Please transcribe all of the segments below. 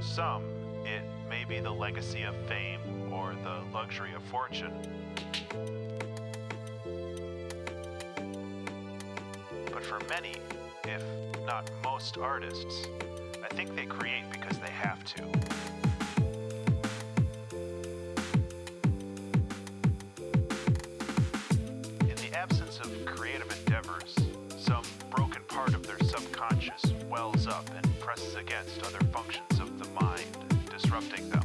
some, it may be the legacy of fame or the luxury of fortune. But for many, if not most artists, I think they create because they have to. In the absence of creative endeavors, some broken part of their subconscious wells up and presses against other functions of the mind, disrupting them.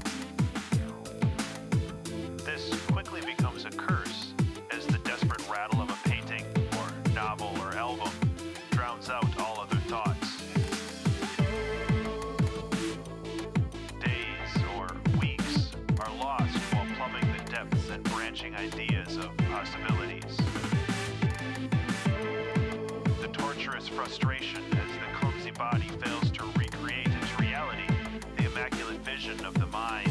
This quickly becomes a curse as the desperate rattle of a painting or novel or album drowns out all other thoughts. Days or weeks are lost while plumbing the depths and branching ideas of possibilities. The torturous frustration as the clumsy body fails to recreate into reality the immaculate vision of the mind.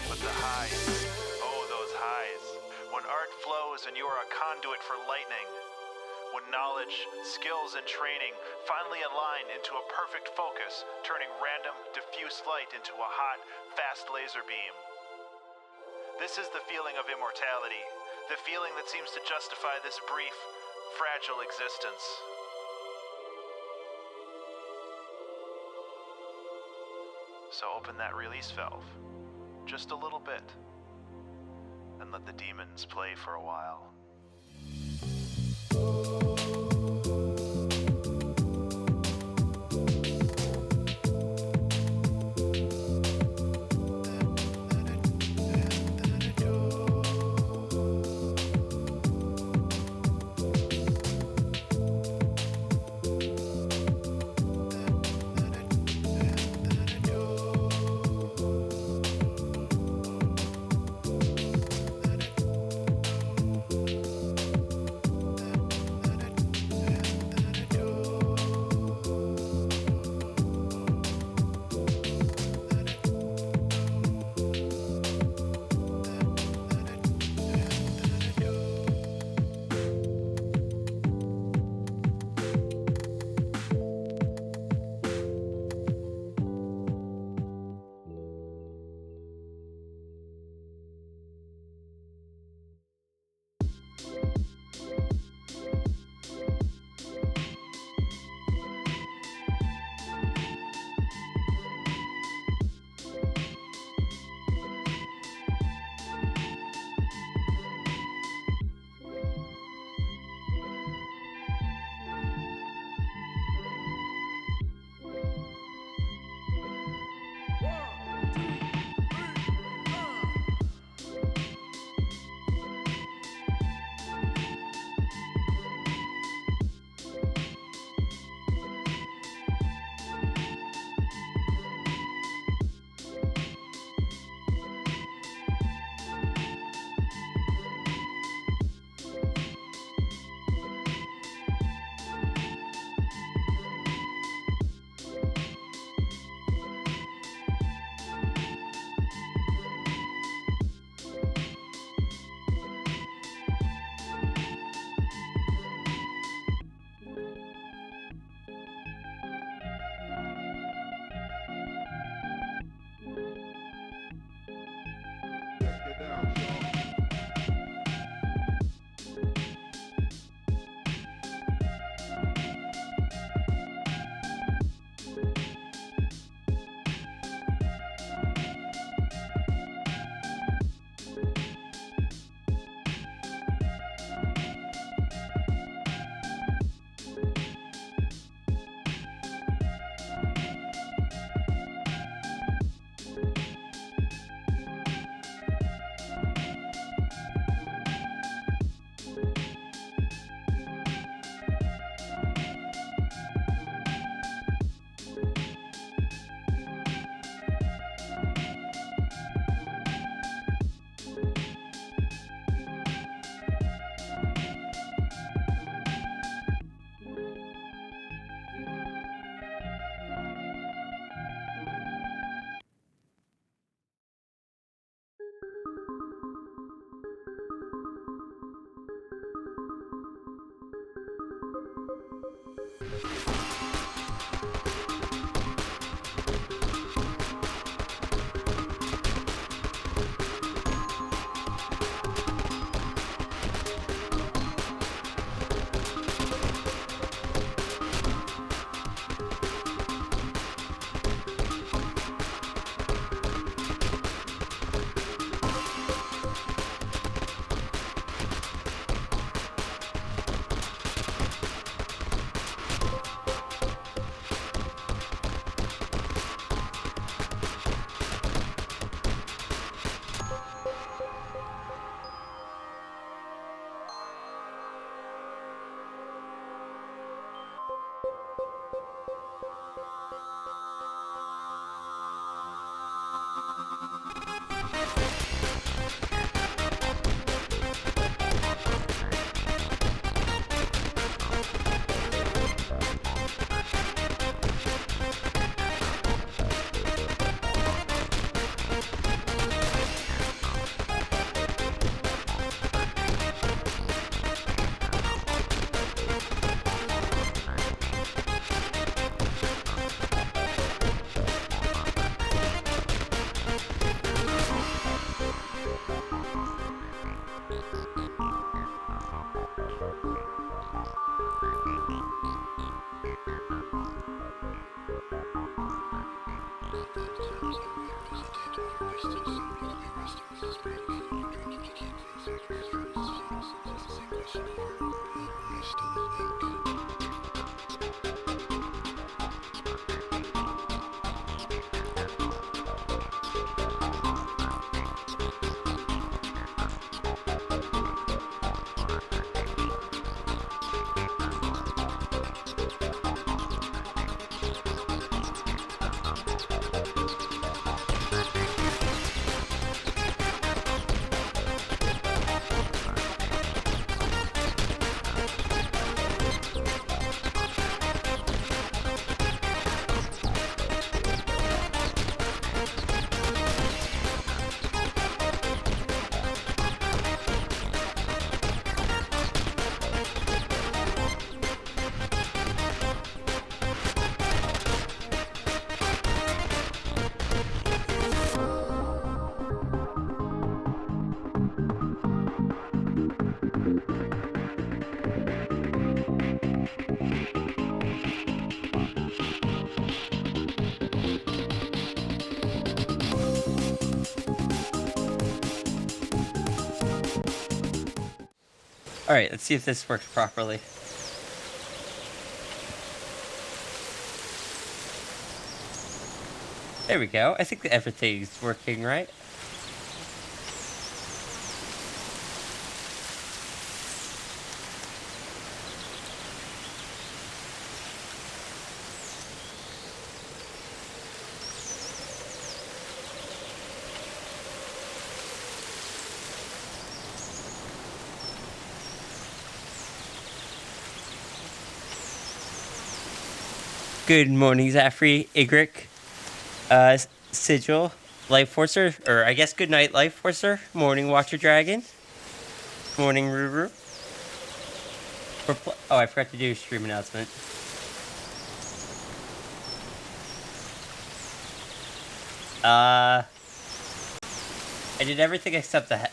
But the highs, oh those highs, when art flows and you are a conduit for lightning. When knowledge, skills, and training finally align into a perfect focus, turning random, diffuse light into a hot, fast laser beam. This is the feeling of immortality, the feeling that seems to justify this brief, fragile existence. So open that release valve, just a little bit, and let the demons play for a while. Alright, let's see if this works properly. There we go. I think everything's working right. Good morning, Zafri, Igrik, Sigil, Life Forcer, or I guess good night, Life Forcer. Morning, Watcher Dragon. Morning, Ruru. Oh, I forgot to do a stream announcement. I did everything except that.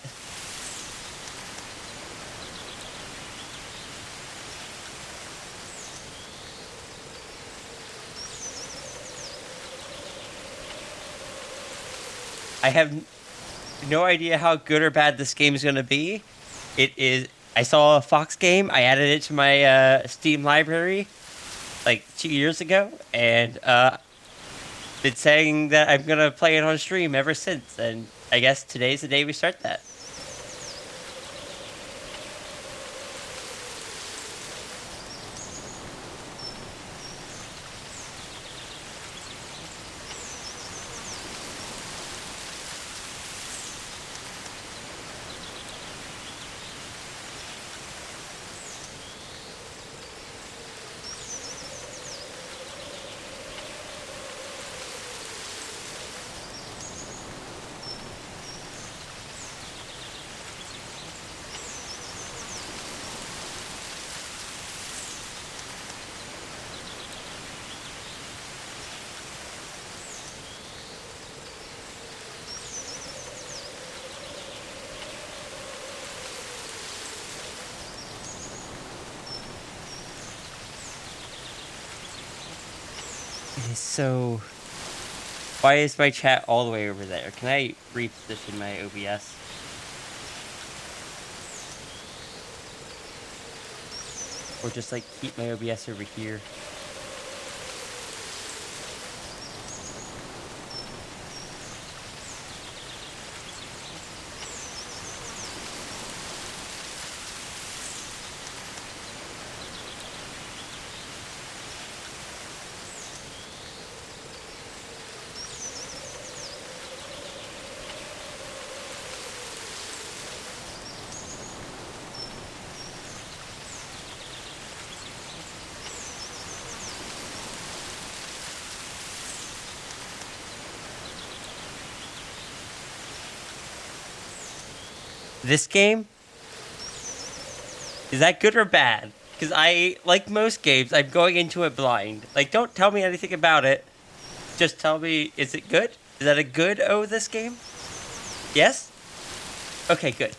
I have no idea how good or bad this game is going to be. It is. I saw a Fox game. I added it to my Steam library like 2 years ago, and been saying that I'm going to play it on stream ever since. And I guess today's the day we start that. So, why is my chat all the way over there? Can I reposition my OBS? Or just like keep my OBS over here? This game? Is that good or bad? Because I, like most games, I'm going into it blind. Like, don't tell me anything about it. Just tell me, is it good? Is that a good this game? Yes? Okay, good.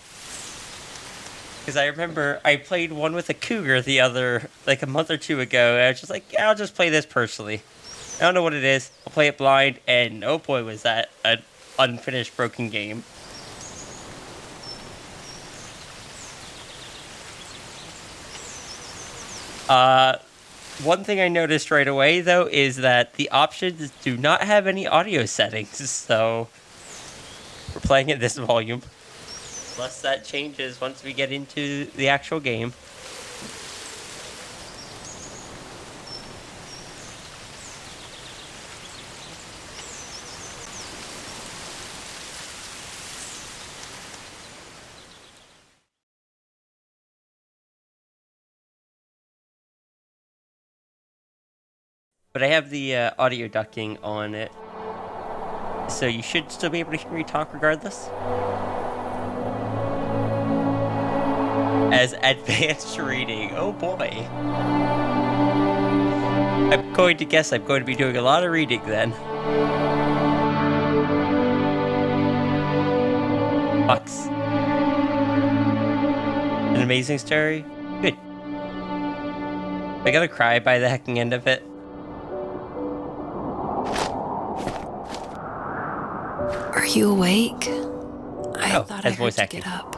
Because I remember I played one with a cougar like a month or two ago, and I was just like, yeah, I'll just play this personally. I don't know what it is. I'll play it blind, and oh boy, was that an unfinished broken game. One thing I noticed right away, though, is that the options do not have any audio settings, so we're playing at this volume. Unless that changes once we get into the actual game. But I have the audio ducking on it, so you should still be able to hear me talk regardless. As advanced reading, oh boy. I'm going to guess I'm going to be doing a lot of reading then. Fox. An amazing story? Good. I gotta cry by the hecking end of it. Are you awake? I thought I that's voice heard you acting. get up.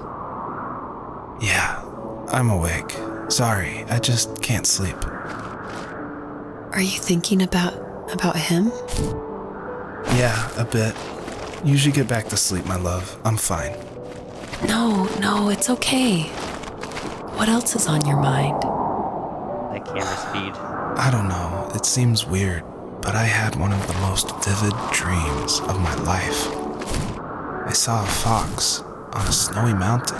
Yeah, I'm awake. Sorry, I just can't sleep. Are you thinking about him? Yeah, a bit. Usually get back to sleep, my love. I'm fine. No, it's okay. What else is on your mind? That camera speed. I don't know, it seems weird, but I had one of the most vivid dreams of my life. I saw a fox on a snowy mountain,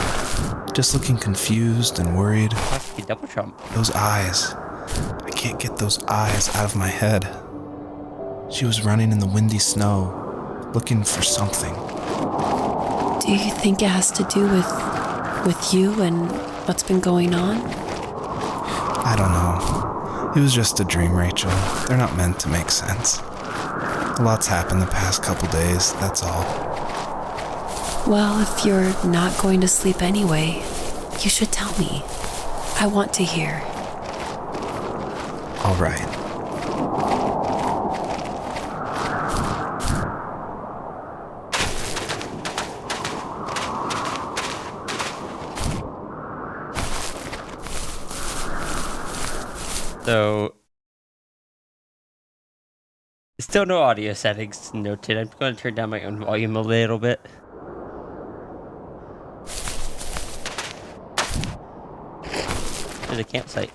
just looking confused and worried. Foxy double trump. Those eyes. I can't get those eyes out of my head. She was running in the windy snow, looking for something. Do you think it has to do with you and what's been going on? I don't know. It was just a dream, Rachel. They're not meant to make sense. A lot's happened the past couple days, that's all. Well, if you're not going to sleep anyway, you should tell me. I want to hear. All right. So, still no audio settings noted. I'm going to turn down my own volume a little bit. There's a campsite.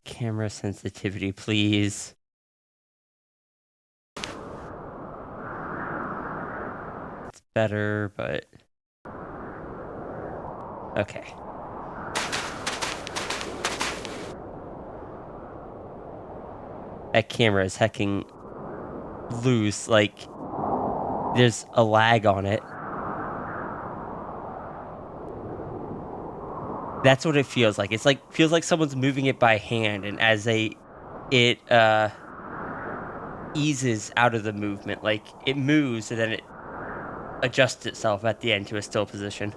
Camera sensitivity, please. It's better, but... Okay. That camera is hecking loose, like there's a lag on it. That's what it feels like. It's like feels like someone's moving it by hand, and as it eases out of the movement, like it moves and then it adjusts itself at the end to a still position.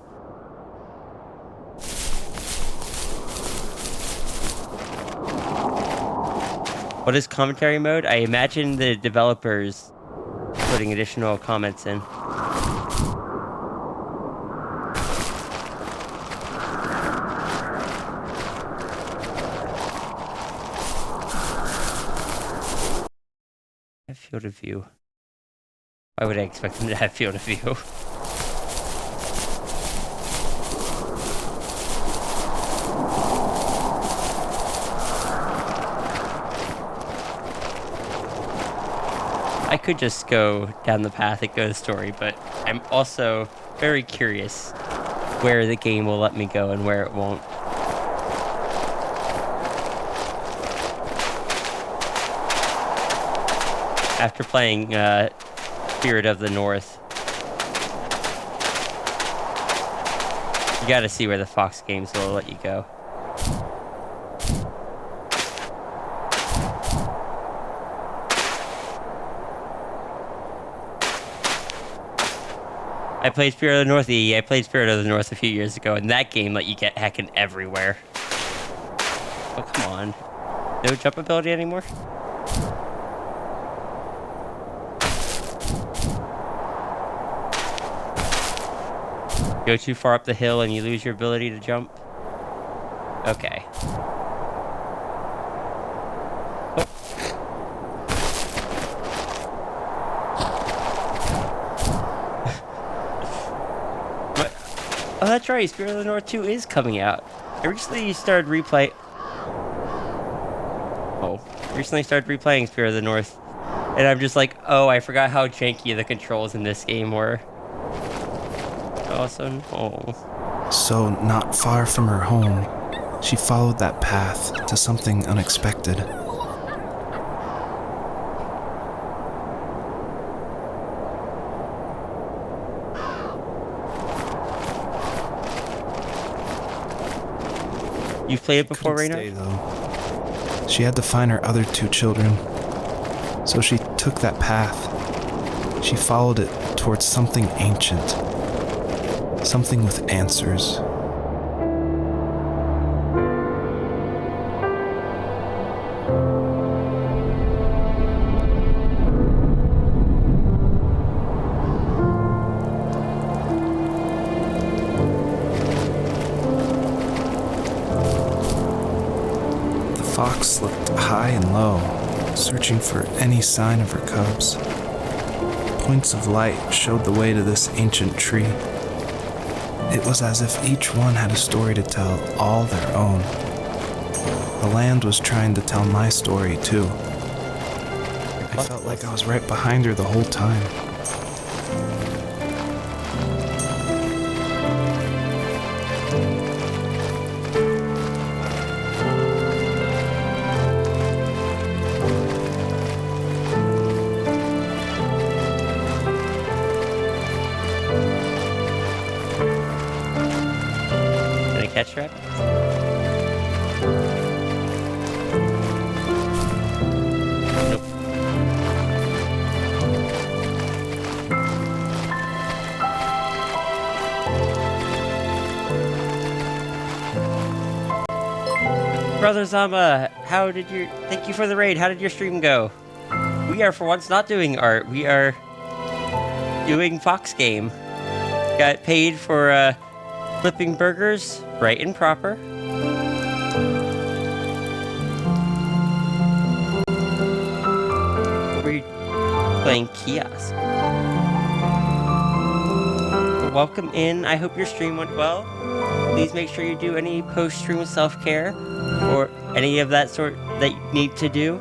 What is commentary mode? I imagine the developers putting additional comments in. Field of view. Why would I expect them to have field of view? I could just go down the path and go to the story, but I'm also very curious where the game will let me go and where it won't. After playing Spirit of the North, you gotta see where the Fox games will let you go. I played Spirit of the North. I played Spirit of the North a few years ago, and that game let you get heckin' everywhere. Oh, come on. No jump ability anymore? Go too far up the hill and you lose your ability to jump? Okay. Oh, that's right. Spirit of the North 2 is coming out. I recently started replaying Spirit of the North, and I'm just like, oh, I forgot how janky the controls in this game were. Also, no. So, not far from her home, she followed that path to something unexpected. You've played it before, Couldn't Raynor? stay, though. She had to find her other 2 children. So she took that path. She followed it towards something ancient. Something with answers. The fox looked high and low, searching for any sign of her cubs. Points of light showed the way to this ancient tree. It was as if each one had a story to tell, all their own. The land was trying to tell my story, too. I felt like I was right behind her the whole time. Did I catch that? Nope. Brother Zama, thank you for the raid. How did your stream go? We are for once not doing art. We are doing Fox game. Got paid for flipping burgers, right and proper. We're playing kiosk. Welcome in. I hope your stream went well. Please make sure you do any post-stream self-care or any of that sort that you need to do.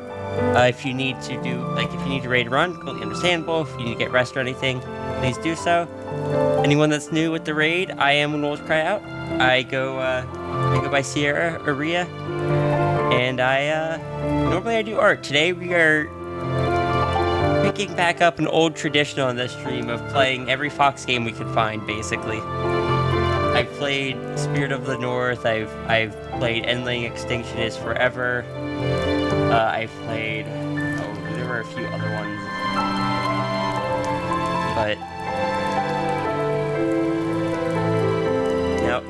If you need to raid a run, completely understandable. If you need to get rest or anything, please do so. Anyone that's new with the raid, I am When Wolves Cry Out. I go by Sierra Aria, and normally I do art. Today we are picking back up an old tradition on this stream of playing every Fox game we could find, basically. I've played Spirit of the North. I've played Endling Extinction is Forever. I've played. Oh, there were a few other ones, but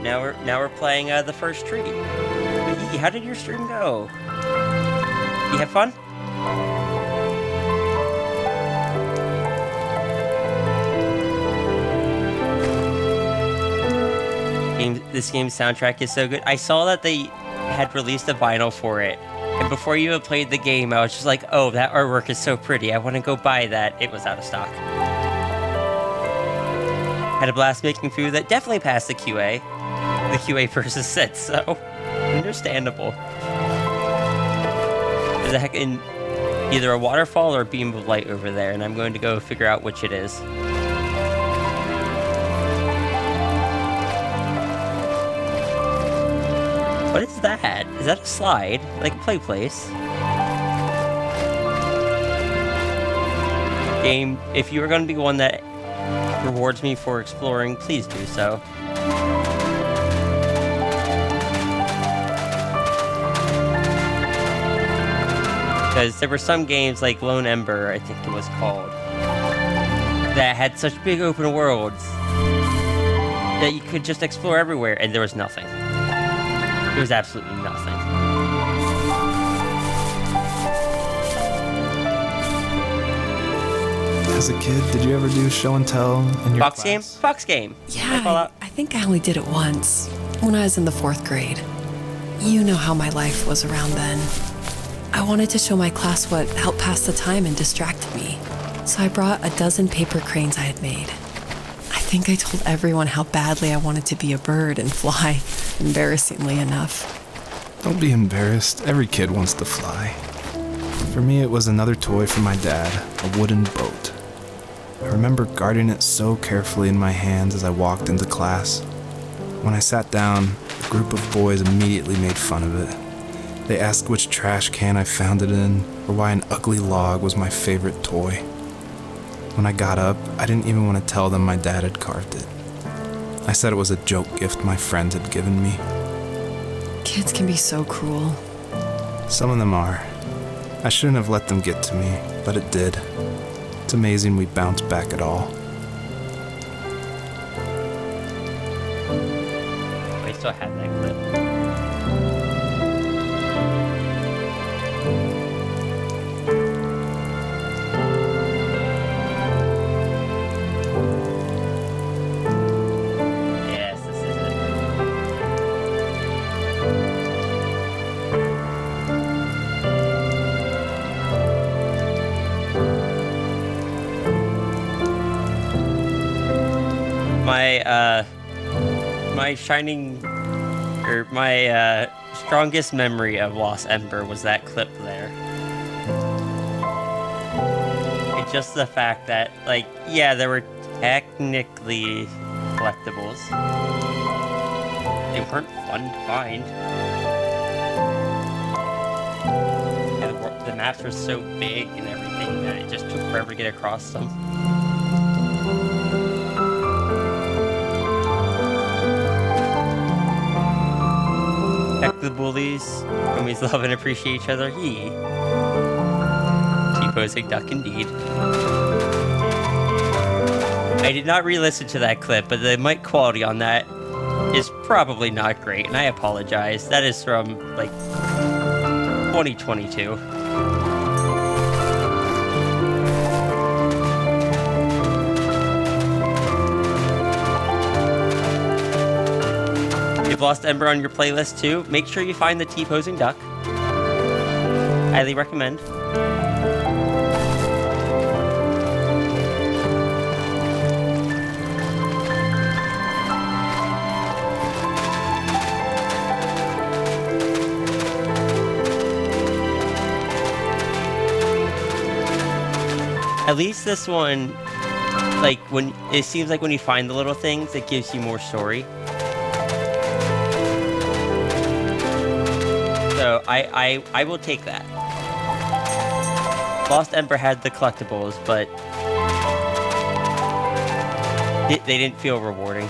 now we're playing the first tree. Yee, how did your stream go? You have fun? This game's soundtrack is so good. I saw that they had released a vinyl for it, and before you even played the game, I was just like, oh, that artwork is so pretty. I want to go buy that. It was out of stock. Had a blast making food that definitely passed the QA. The QA person said so. Understandable. There's a heck in either a waterfall or a beam of light over there, and I'm going to go figure out which it is. What is that? Is that a slide? Like a play place? Game, if you are going to be one that rewards me for exploring, please do so. Because there were some games like Lone Ember, I think it was called, that had such big open worlds that you could just explore everywhere, and there was nothing. There was absolutely nothing. As a kid, did you ever do show and tell in your Fox class? game? Fox game. Yeah, Fallout. I think I only did it once, when I was in the 4th grade. You know how my life was around then. I wanted to show my class what helped pass the time and distracted me. So I brought a dozen paper cranes I had made. I think I told everyone how badly I wanted to be a bird and fly, embarrassingly enough. Don't be embarrassed. Every kid wants to fly. For me, it was another toy from my dad, a wooden boat. I remember guarding it so carefully in my hands as I walked into class. When I sat down, a group of boys immediately made fun of it. They asked which trash can I found it in, or why an ugly log was my favorite toy. When I got up, I didn't even want to tell them my dad had carved it. I said it was a joke gift my friends had given me. Kids can be so cruel. Some of them are. I shouldn't have let them get to me, but it did. It's amazing we bounced back at all. I still have that clip. Yes, this is it. My shining, or my strongest memory of Lost Ember was that clip there. It's just the fact that, like, yeah, there were technically collectibles. They weren't fun to find. And the maps were so big and everything that it just took forever to get across them. Heck the bullies. Homies love and appreciate each other. Yee. T-posing duck indeed. I did not re-listen to that clip, but the mic quality on that is probably not great, and I apologize. That is from, like, 2022. You've lost Ember on your playlist too. Make sure you find the T-posing duck. Highly recommend. At least this one, like, when it seems like when you find the little things, it gives you more story. So I will take that. Lost Ember had the collectibles, but they didn't feel rewarding.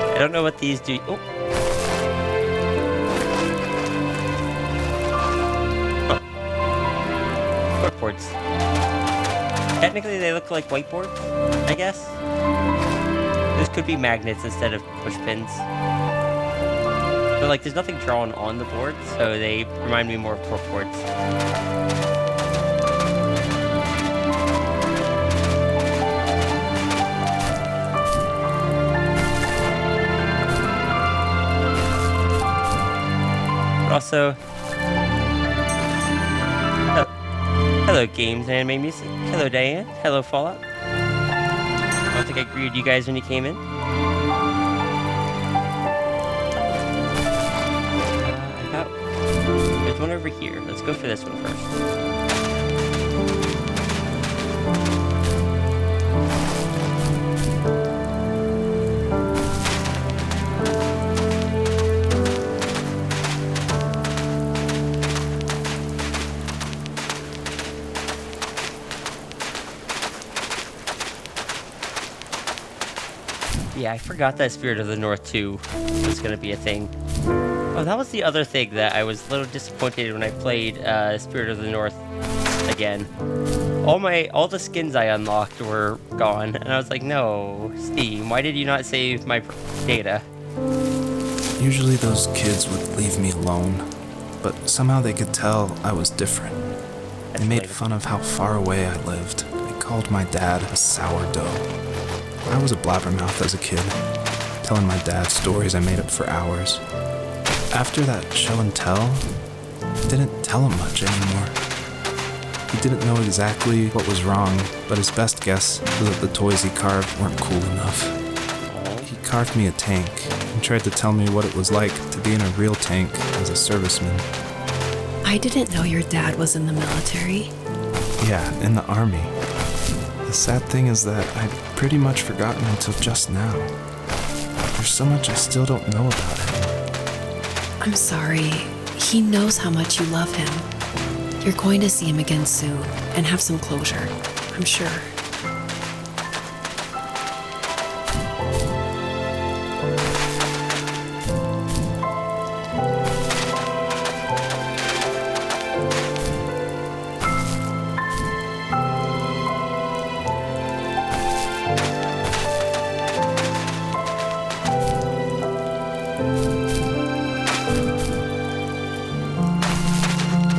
I don't know what these do. Oh. Corkboards. Technically, they look like whiteboards, I guess. This could be magnets instead of push pins. But, like, there's nothing drawn on the board, so they remind me more of corkboards. Also, hello Games Anime Music. Hello Diane. Hello Fallout. I don't think I greeted you guys when you came in. There's one over here. Let's go for this one first. yeah, I forgot that Spirit of the North 2 was gonna be a thing. Oh, that was the other thing that I was a little disappointed when I played Spirit of the North again. All the skins I unlocked were gone, and I was like, no, Steam, why did you not save my data? Usually those kids would leave me alone, but somehow they could tell I was different. They made fun of how far away I lived. They called my dad a sourdough. I was a blabbermouth as a kid, telling my dad stories I made up for hours. After that show and tell, I didn't tell him much anymore. He didn't know exactly what was wrong, but his best guess was that the toys he carved weren't cool enough. He carved me a tank and tried to tell me what it was like to be in a real tank as a serviceman. I didn't know your dad was in the military. Yeah, in the army. The sad thing is that I'd pretty much forgotten until just now. There's so much I still don't know about him. I'm sorry. He knows how much you love him. You're going to see him again soon and have some closure, I'm sure.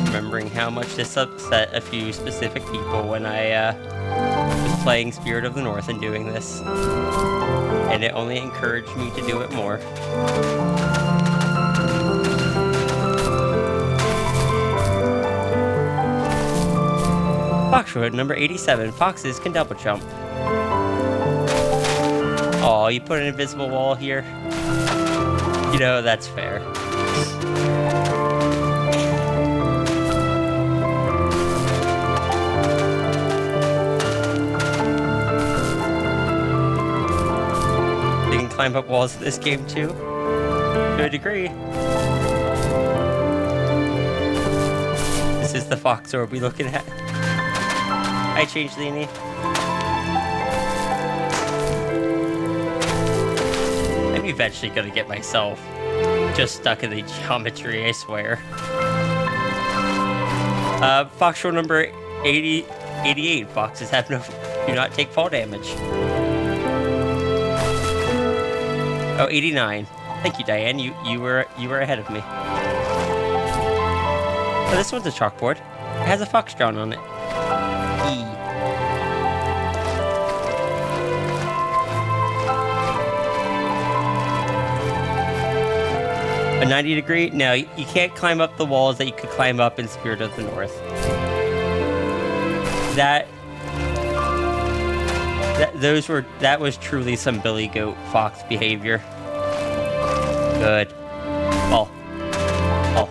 Remembering how much this upset a few specific people when I was playing Spirit of the North and doing this. And it only encouraged me to do it more. Fox Road number 87. Foxes can double jump. Oh, you put an invisible wall here? You know, that's fair. You can climb up walls in this game too, to a degree. This is the fox orb we're looking at. I changed Leanie. I'm eventually gonna get myself just stuck in the geometry, I swear. Fox Shore number 88. Foxes do not take fall damage. Oh, 89. Thank you, Diane. You were ahead of me. Oh, this one's a chalkboard. It has a fox drawn on it. E. A 90 degree? No, you can't climb up the walls that you could climb up in Spirit of the North. That was truly some Billy Goat Fox behavior. Good. Oh. Oh.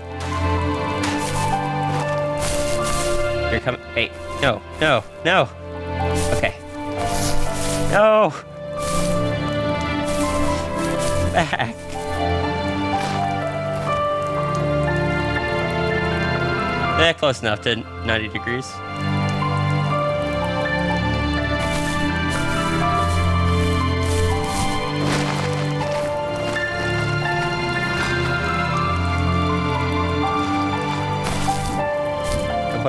You're coming. Wait. No. No. No. Okay. No. Back. Close enough to 90 degrees. I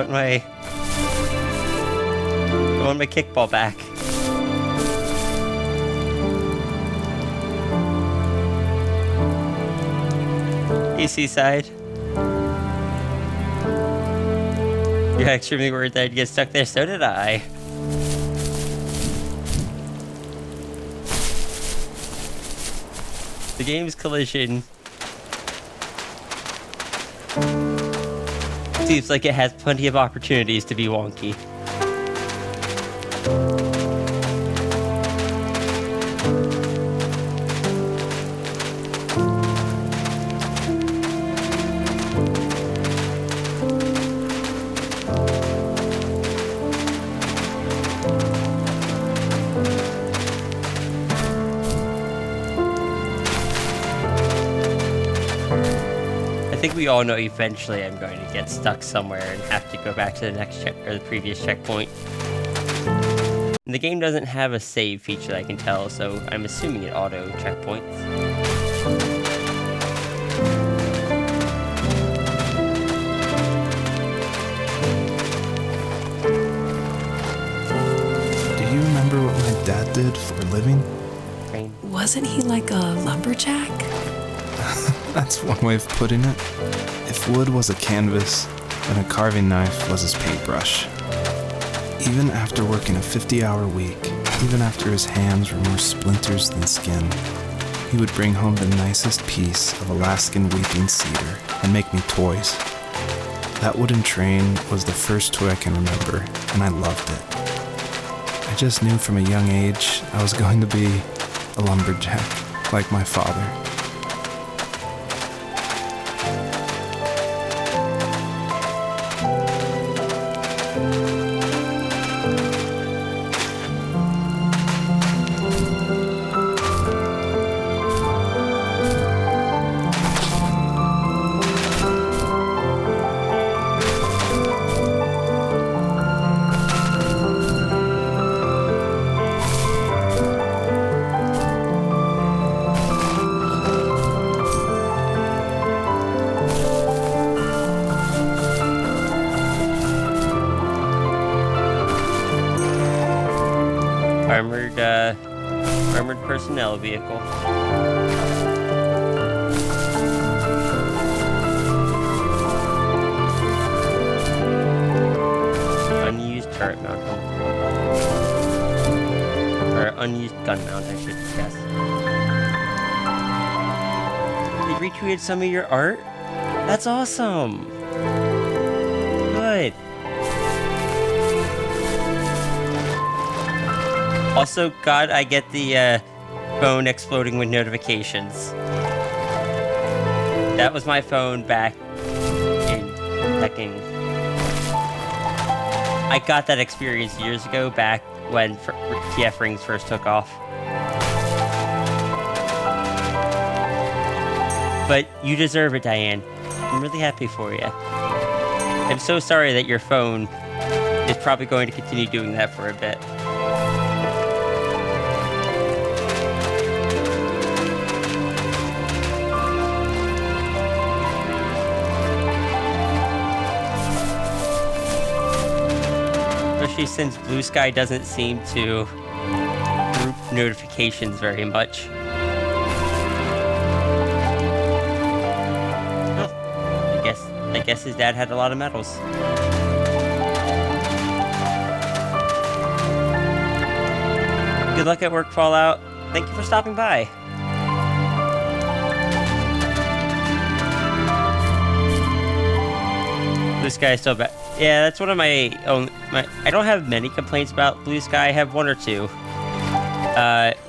want my kickball back. East side. You got extremely worried that I'd get stuck there, so did I. The game's collision seems like it has plenty of opportunities to be wonky. I think we all know eventually I'm going to get stuck somewhere and have to go back to the next check or the previous checkpoint. And the game doesn't have a save feature that I can tell, so I'm assuming it auto checkpoints. Do you remember what my dad did for a living? Rain. Wasn't he like a lumberjack? That's one way of putting it. If wood was a canvas, then a carving knife was his paintbrush. Even after working a 50-hour week, even after his hands were more splinters than skin, he would bring home the nicest piece of Alaskan weeping cedar and make me toys. That wooden train was the first toy I can remember, and I loved it. I just knew from a young age I was going to be a lumberjack, like my father. Armored personnel vehicle. Unused turret mount. Or unused gun mount, I should guess. They retweeted some of your art? That's awesome! Good. Also, God, I get the phone exploding with notifications. That was my phone back in hecking. I got that experience years ago, back when TF rings first took off. But you deserve it, Diane. I'm really happy for you. I'm so sorry that your phone is probably going to continue doing that for a bit. Especially since Blue Sky doesn't seem to group notifications very much. Well, I guess his dad had a lot of medals. Good luck at work, Fallout. Thank you for stopping by. Blue Sky is still bad. Yeah, that's one of my own. I don't have many complaints about Blue Sky. I have one or two.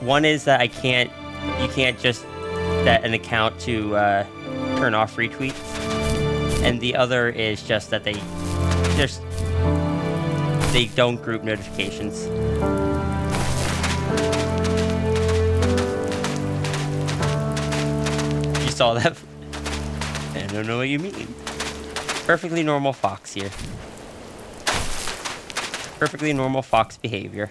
One is that you can't just set an account to turn off retweets, and the other is just that they don't group notifications. You saw that? I don't know what you mean. Perfectly normal fox here. Perfectly normal fox behavior.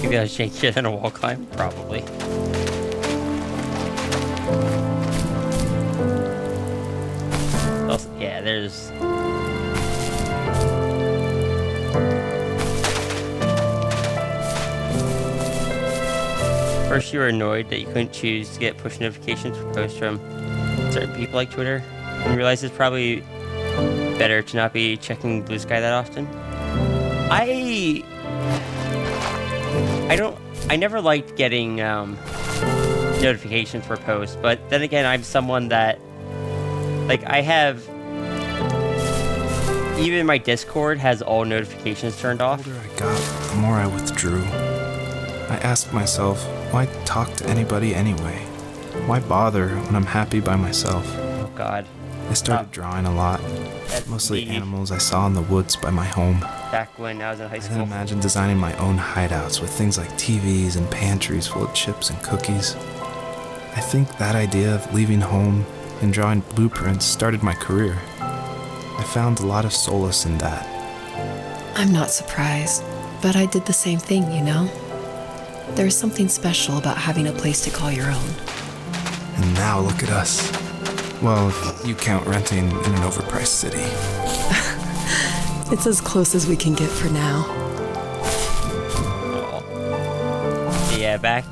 Maybe I was jankier than a wall climb? Probably. Also, yeah, there's... First, you were annoyed that you couldn't choose to get push notifications for posts from certain people like Twitter, and you realize it's probably better to not be checking Blue Sky that often. I never liked getting notifications for posts, but then again, I'm someone that, like, I have, even my Discord has all notifications turned off. The older I got, the more I withdrew. I asked myself, why talk to anybody anyway? Why bother when I'm happy by myself? Oh God. I started drawing a lot, That's mostly me. animals I saw in the woods by my home. Back when I was in high I then school. imagined designing my own hideouts with things like TVs and pantries full of chips and cookies. I think that idea of leaving home and drawing blueprints started my career. I found a lot of solace in that. I'm not surprised, but I did the same thing, you know? There's something special about having a place to call your own. And now look at us. Well, if you count renting in an overpriced city. It's as close as we can get for now. Oh. Yeah, back,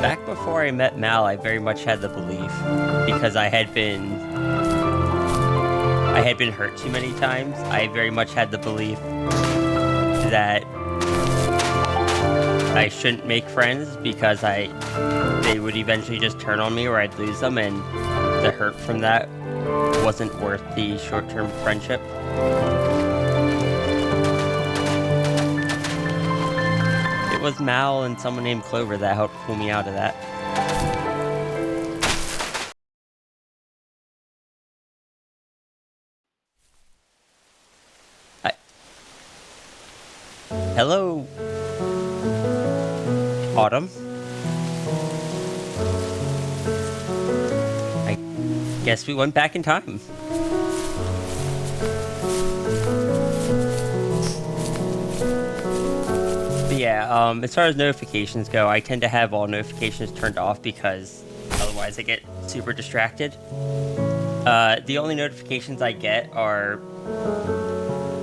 back before I met Mal, I very much had the belief, because I had been hurt too many times. I very much had the belief that I shouldn't make friends because they would eventually just turn on me or I'd lose them, and the hurt from that wasn't worth the short-term friendship. It was Mal and someone named Clover that helped pull me out of that. Hello, Autumn. I guess we went back in time. But yeah, as far as notifications go, I tend to have all notifications turned off because otherwise I get super distracted. The only notifications I get are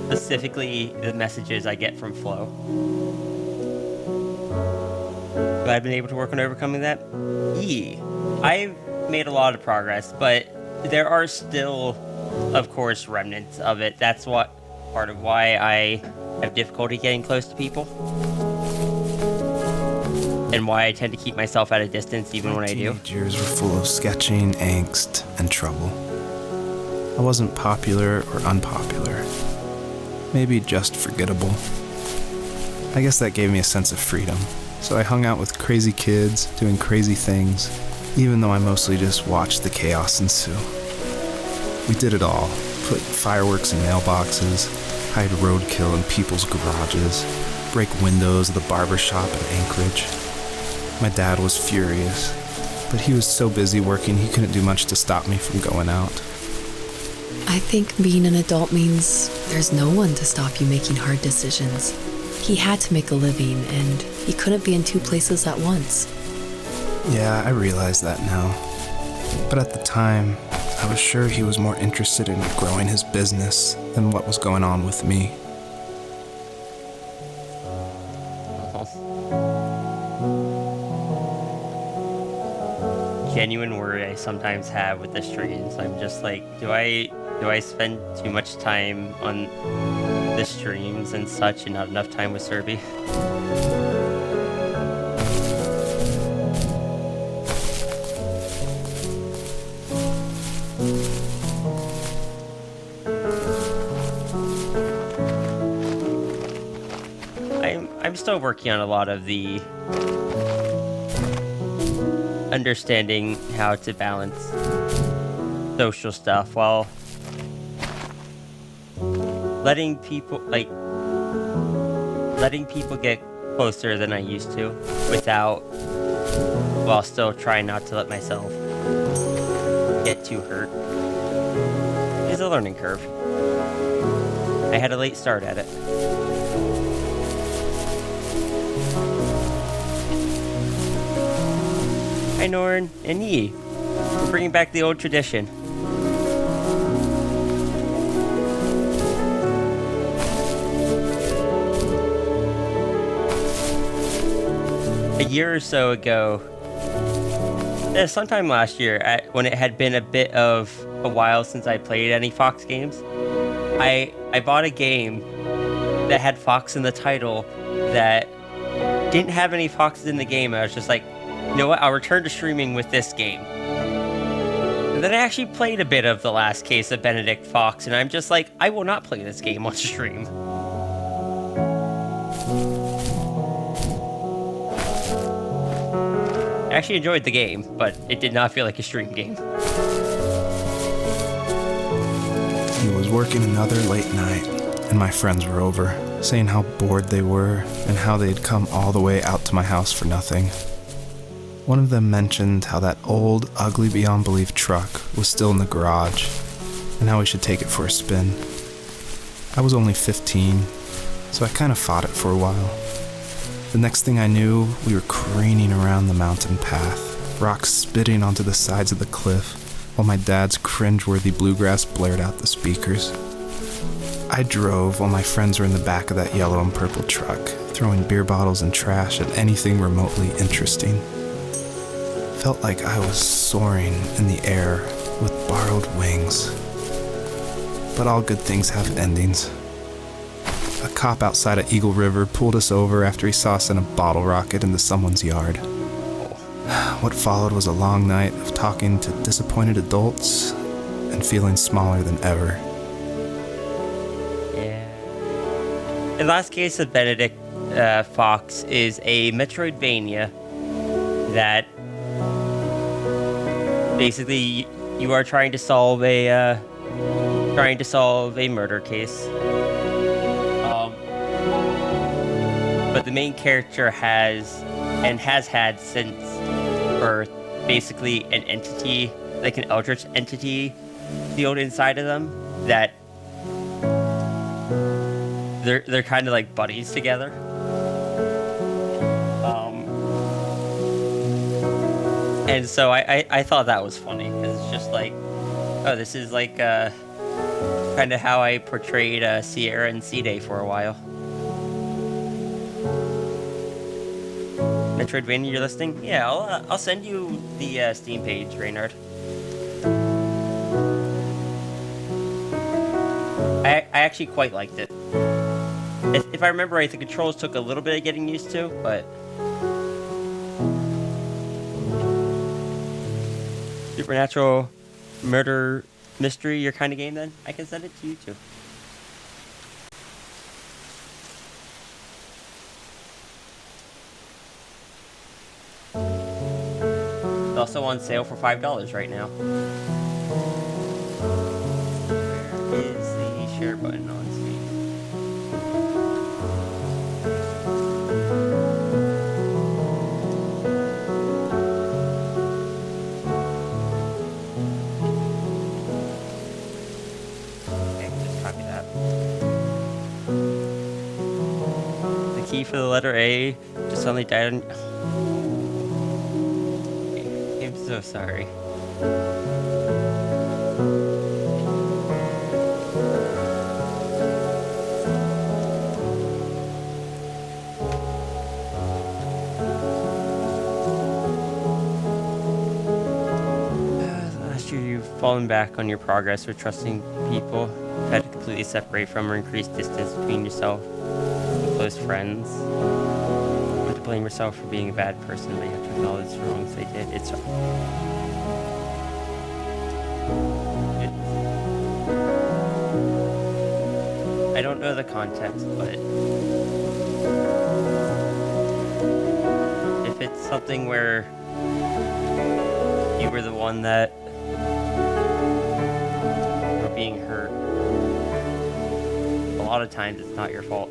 specifically the messages I get from Flow. But I've been able to work on overcoming that. I've made a lot of progress, but there are still, of course, remnants of it. That's what part of why I have difficulty getting close to people, and why I tend to keep myself at a distance even when I do. Teenage years were full of sketching, angst, and trouble. I wasn't popular or unpopular. Maybe just forgettable. I guess that gave me a sense of freedom. So I hung out with crazy kids, doing crazy things, even though I mostly just watched the chaos ensue. We did it all. Put fireworks in mailboxes, hide roadkill in people's garages, break windows of the barber shop in Anchorage. My dad was furious, but he was so busy working he couldn't do much to stop me from going out. I think being an adult means there's no one to stop you making hard decisions. He had to make a living, and he couldn't be in two places at once. Yeah, I realize that now. But at the time, I was sure he was more interested in growing his business than what was going on with me. Genuine worry I sometimes have with the streams. I'm just like, do I spend too much time on the streams and such and not enough time with Serby? I'm still working on a lot of the understanding how to balance social stuff while letting people get closer than I used to while still trying not to let myself get too hurt. It's a learning curve. I had a late start at it. Hi Norn and Yi. We're bringing back the old tradition. A year or so ago, sometime last year, when it had been a bit of a while since I played any Fox games, I bought a game that had Fox in the title that didn't have any foxes in the game. I was just like, you know what, I'll return to streaming with this game. And then I actually played a bit of The Last Case of Benedict Fox, and I'm just like, I will not play this game on stream. I actually enjoyed the game, but it did not feel like a stream game. It was working another late night, and my friends were over, saying how bored they were and how they'd come all the way out to my house for nothing. One of them mentioned how that old, ugly beyond belief truck was still in the garage, and how we should take it for a spin. I was only 15, so I kind of fought it for a while. The next thing I knew, we were craning around the mountain path, rocks spitting onto the sides of the cliff, while my dad's cringeworthy bluegrass blared out the speakers. I drove while my friends were in the back of that yellow and purple truck, throwing beer bottles and trash at anything remotely interesting. Felt like I was soaring in the air with borrowed wings. But all good things have endings. A cop outside of Eagle River pulled us over after he saw us in a bottle rocket into someone's yard. What followed was a long night of talking to disappointed adults and feeling smaller than ever. Yeah. The Last Case of Benedict Fox is a Metroidvania that basically you are trying to solve a murder case. But the main character has had since birth basically an entity, like an eldritch entity, sealed inside of them that they're kind of like buddies together. And so I thought that was funny because it's just like, oh, this is like kind of how I portrayed Sierra and C-Day for a while. Metroidvania, you're listening? Yeah, I'll send you the Steam page, Reynard. I actually quite liked it. If I remember right, the controls took a little bit of getting used to, but supernatural murder mystery, your kind of game, then I can send it to you too. It's also on sale for $5 right now. Where is the share button on Steam? Okay, just copy that. The key for the letter A just suddenly died on... I'm so sorry. Last year you've fallen back on your progress with trusting people. You've had to completely separate from or increase distance between yourself and close friends. You have to blame yourself for being a bad person, but you have to acknowledge the wrongs they did. I don't know the context, but if it's something where you were the one that were being hurt, a lot of times it's not your fault.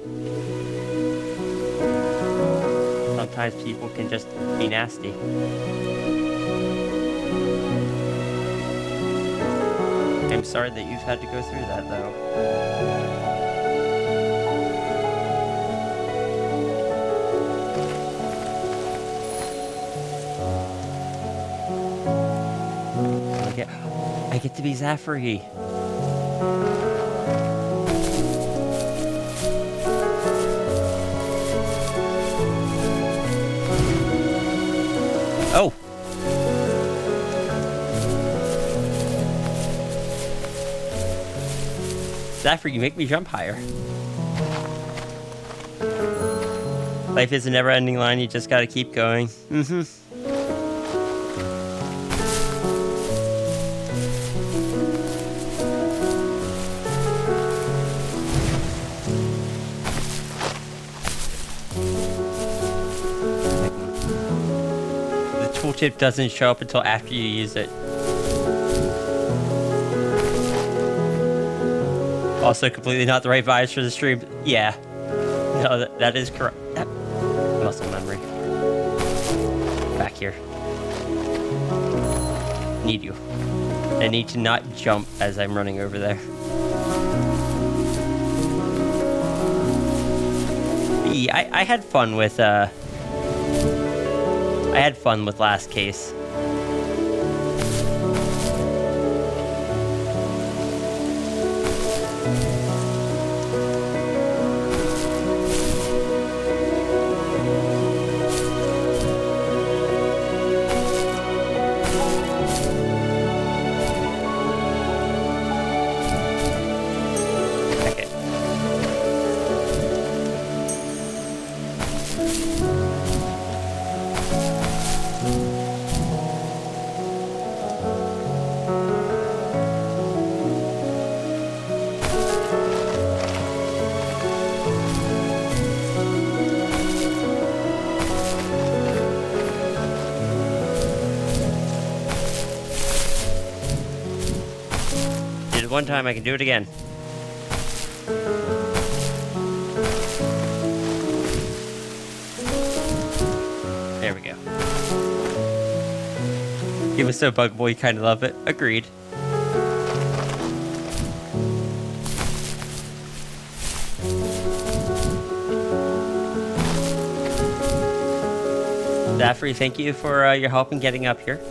Sometimes people can just be nasty. I'm sorry that you've had to go through that, though. I get to be Zafiri. Oh. Zafiri, you make me jump higher. Life is a never-ending line, you just gotta keep going. Mm-hmm. tooltip doesn't show up until after you use it. Also, completely not the right vibes for the stream. Yeah. No, that is correct. Muscle memory. Back here. Need you. I need to not jump as I'm running over there. I had fun with last case. One time, I can do it again. There we go. It was so buggable, you kind of love it. Agreed. Zafri, thank you for your help in getting up here.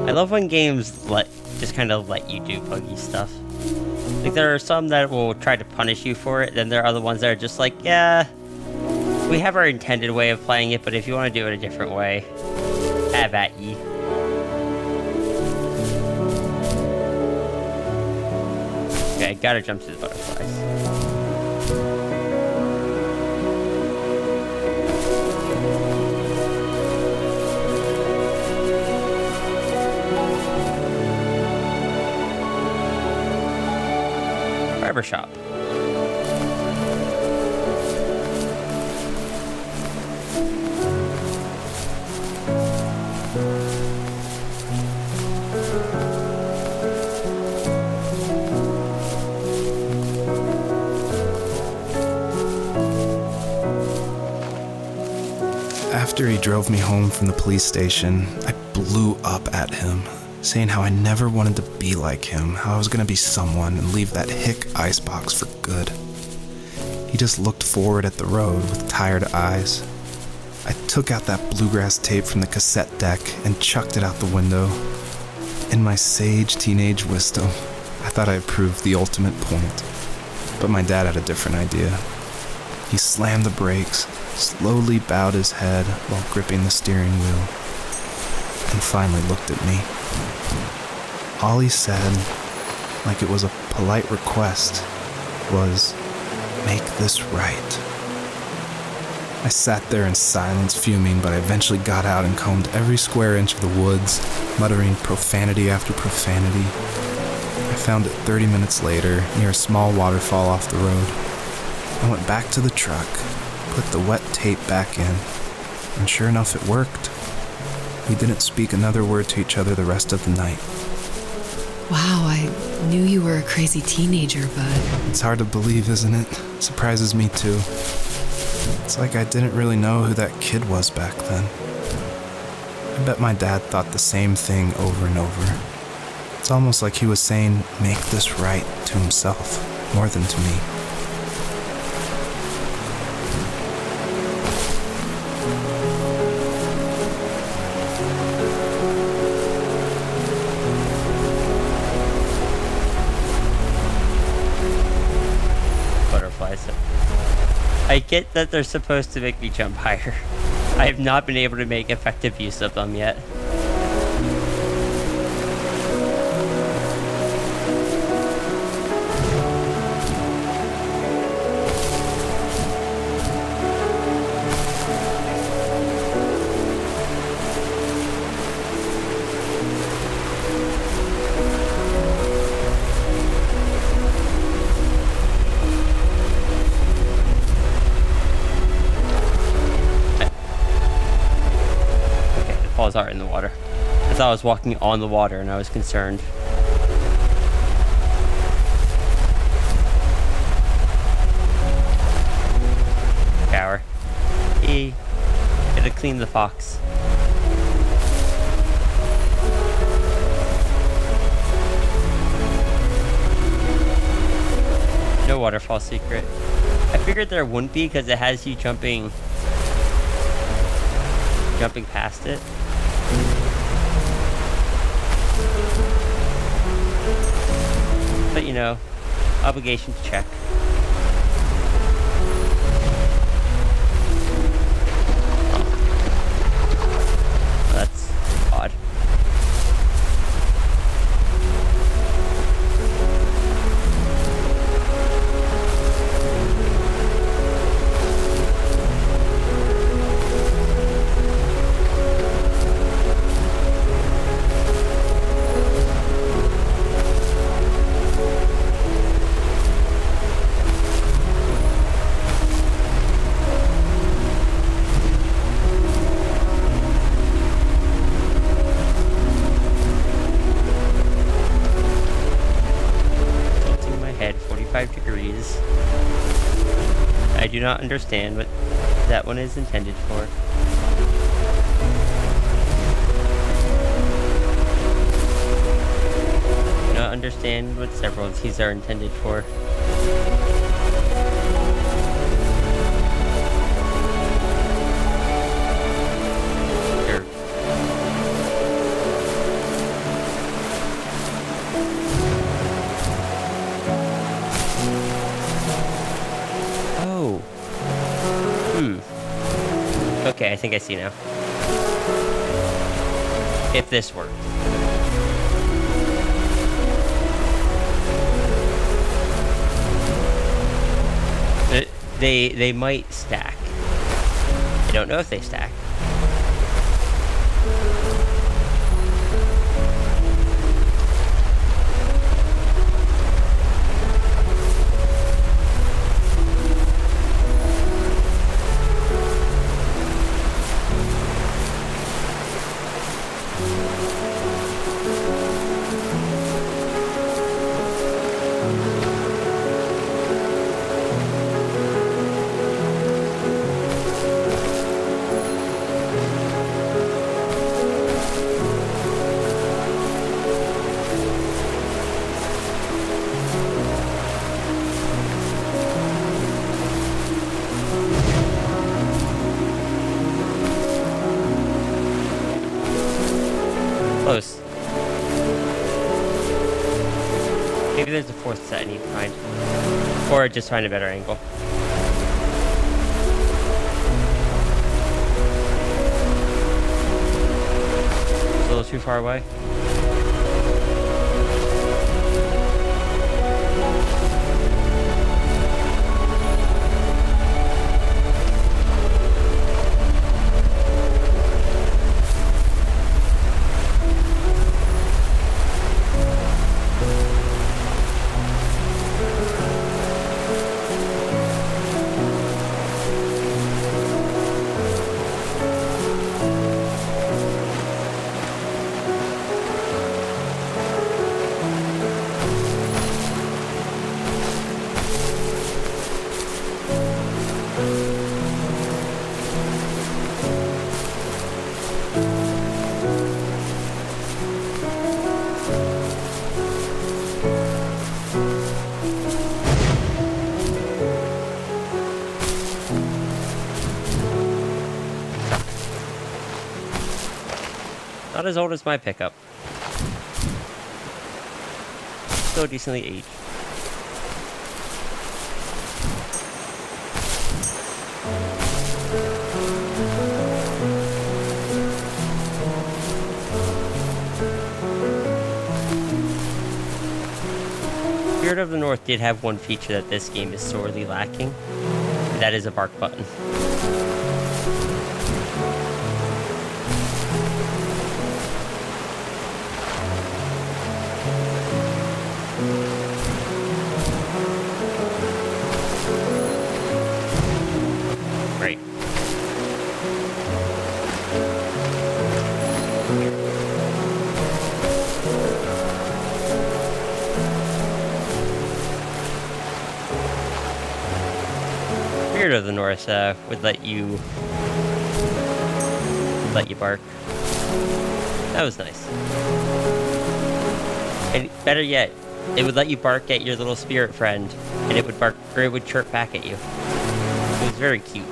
I love when games just kind of let you do buggy stuff. Like, there are some that will try to punish you for it, then there are other ones that are just like, yeah, we have our intended way of playing it, but if you want to do it a different way, have at ye. Okay, I gotta jump to the butterflies. Barbershop. After he drove me home from the police station, I blew up at him, saying how I never wanted to be like him, how I was gonna be someone and leave that hick icebox for good. He just looked forward at the road with tired eyes. I took out that bluegrass tape from the cassette deck and chucked it out the window. In my sage teenage wisdom, I thought I proved the ultimate point. But my dad had a different idea. He slammed the brakes, slowly bowed his head while gripping the steering wheel, and finally looked at me. All he said, like it was a polite request, was, "Make this right." I sat there in silence, fuming, but I eventually got out and combed every square inch of the woods, muttering profanity after profanity. I found it 30 minutes later, near a small waterfall off the road. I went back to the truck, put the wet tape back in, and sure enough, it worked. We didn't speak another word to each other the rest of the night. Wow, I knew you were a crazy teenager, but... It's hard to believe, isn't it? Surprises me too. It's like I didn't really know who that kid was back then. I bet my dad thought the same thing over and over. It's almost like he was saying, "Make this right," to himself, more than to me. I get that they're supposed to make me jump higher. I have not been able to make effective use of them yet. was already in the water. I thought I was walking on the water and I was concerned. Shower. Gotta clean the fox. No waterfall secret. I figured there wouldn't be because it has you jumping past it. But you know, obligation to check. Oh. That's odd. Degrees. I do not understand what that one is intended for. Do not understand what several of these are intended for. Sure. Okay, I think I see now. If this worked. They might stack. I don't know if they stack. Close. Maybe there's a fourth set I need to find. Or just find a better angle. It's a little too far away. Not as old as my pickup. Still decently aged. Spirit of the North did have one feature that this game is sorely lacking. And that is a bark button. Great. Spirit of the North would let you bark. That was nice. And better yet, it would let you bark at your little spirit friend, and it would bark, or it would chirp back at you. It was very cute.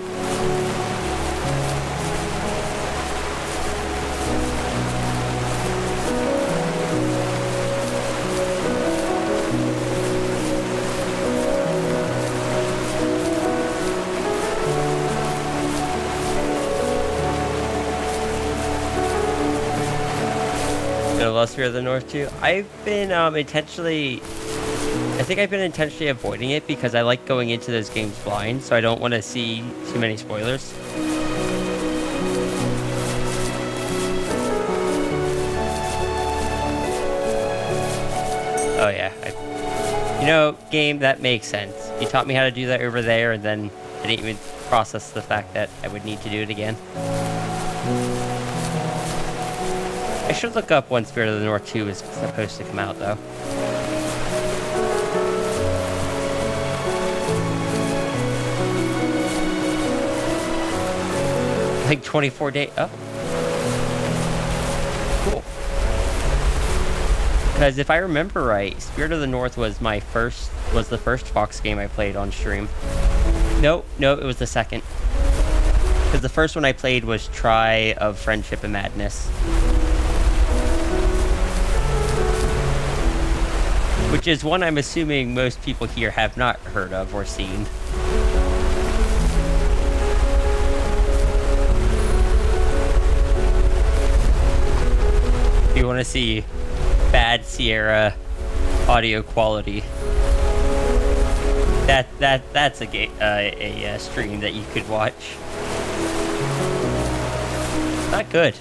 Lost Spirit of the North too. I've been intentionally avoiding it because I like going into those games blind, so I don't want to see too many spoilers. Oh yeah, game, that makes sense. You taught me how to do that over there, and then I didn't even process the fact that I would need to do it again. I should look up when Spirit of the North 2 is supposed to come out, though. I think 24 days. Oh. Cool. Because if I remember right, Spirit of the North was the first Fox game I played on stream. No, it was the second. Because the first one I played was Try of Friendship and Madness. Which is one I'm assuming most people here have not heard of or seen. If you want to see bad Sierra audio quality, that's a stream that you could watch. Not good.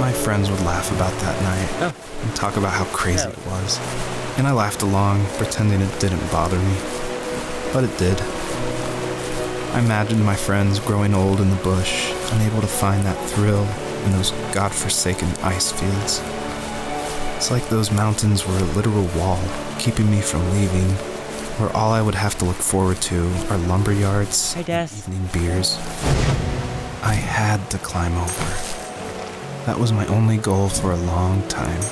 My friends would laugh about that night and talk about how crazy it was. And I laughed along, pretending it didn't bother me. But it did. I imagined my friends growing old in the bush, unable to find that thrill in those godforsaken ice fields. It's like those mountains were a literal wall, keeping me from leaving, where all I would have to look forward to are lumber yards and evening beers. I had to climb over. That was my only goal for a long time.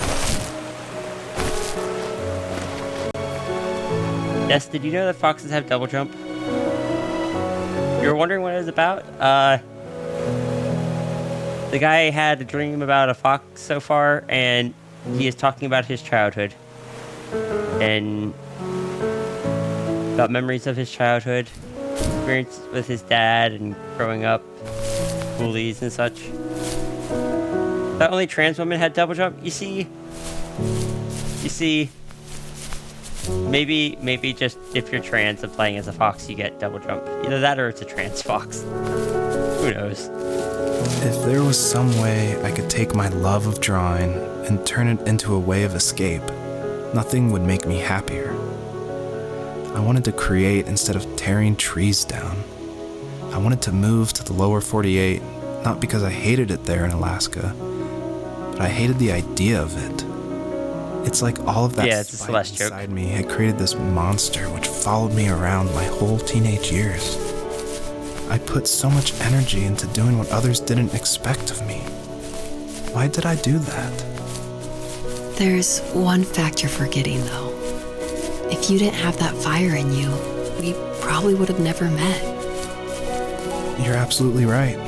Yes, did you know that foxes have double jump? You were wondering what it was about? The guy had a dream about a fox so far, and he is talking about his childhood. And about memories of his childhood, experience with his dad and growing up, bullies and such. That only trans women had double jump. You see, maybe just if you're trans and playing as a fox, you get double jump. Either that or it's a trans fox. Who knows? If there was some way I could take my love of drawing and turn it into a way of escape, nothing would make me happier. I wanted to create instead of tearing trees down. I wanted to move to the lower 48, not because I hated it there in Alaska, but I hated the idea of it. It's like all of that spite inside me had created this monster which followed me around my whole teenage years. I put so much energy into doing what others didn't expect of me. Why did I do that? There's one fact you're forgetting, though. If you didn't have that fire in you, we probably would have never met. You're absolutely right.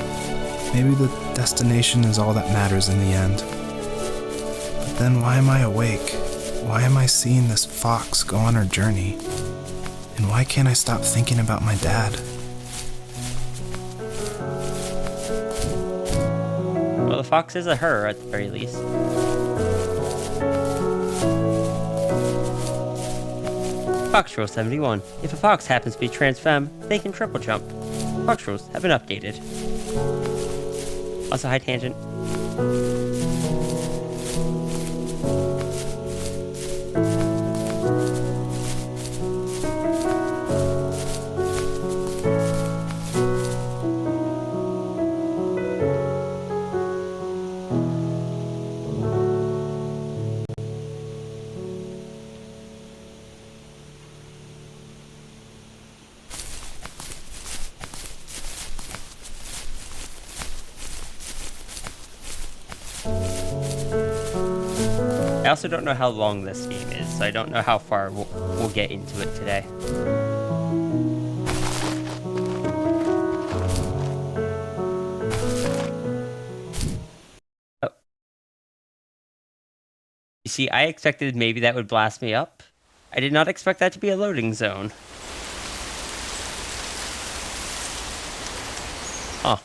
Maybe the destination is all that matters in the end. But then why am I awake? Why am I seeing this fox go on her journey? And why can't I stop thinking about my dad? Well, the fox is a her at the very least. Fox Rule 71. If a fox happens to be trans femme, they can triple jump. Fox rules have been updated. Also, hi Tangent. I also don't know how long this game is, so I don't know how far we'll get into it today. Oh. You see, I expected maybe that would blast me up. I did not expect that to be a loading zone. Huh.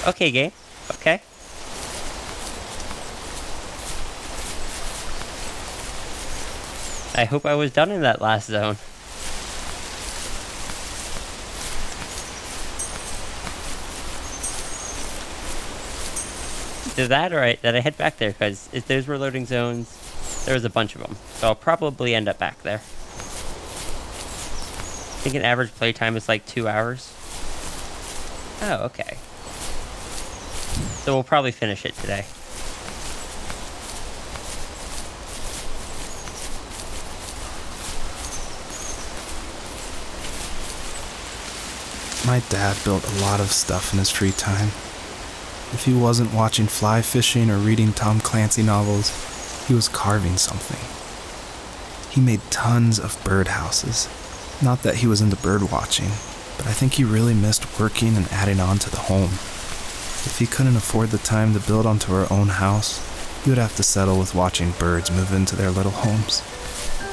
Okay, game. Okay. I hope I was done in that last zone. Either that or that I head back there, because if those were loading zones, there was a bunch of them. So I'll probably end up back there. I think an average playtime is like 2 hours. Oh, okay. So we'll probably finish it today. My dad built a lot of stuff in his free time. If he wasn't watching fly fishing or reading Tom Clancy novels, he was carving something. He made tons of birdhouses. Not that he was into bird watching, but I think he really missed working and adding on to the home. If he couldn't afford the time to build onto our own house, he would have to settle with watching birds move into their little homes.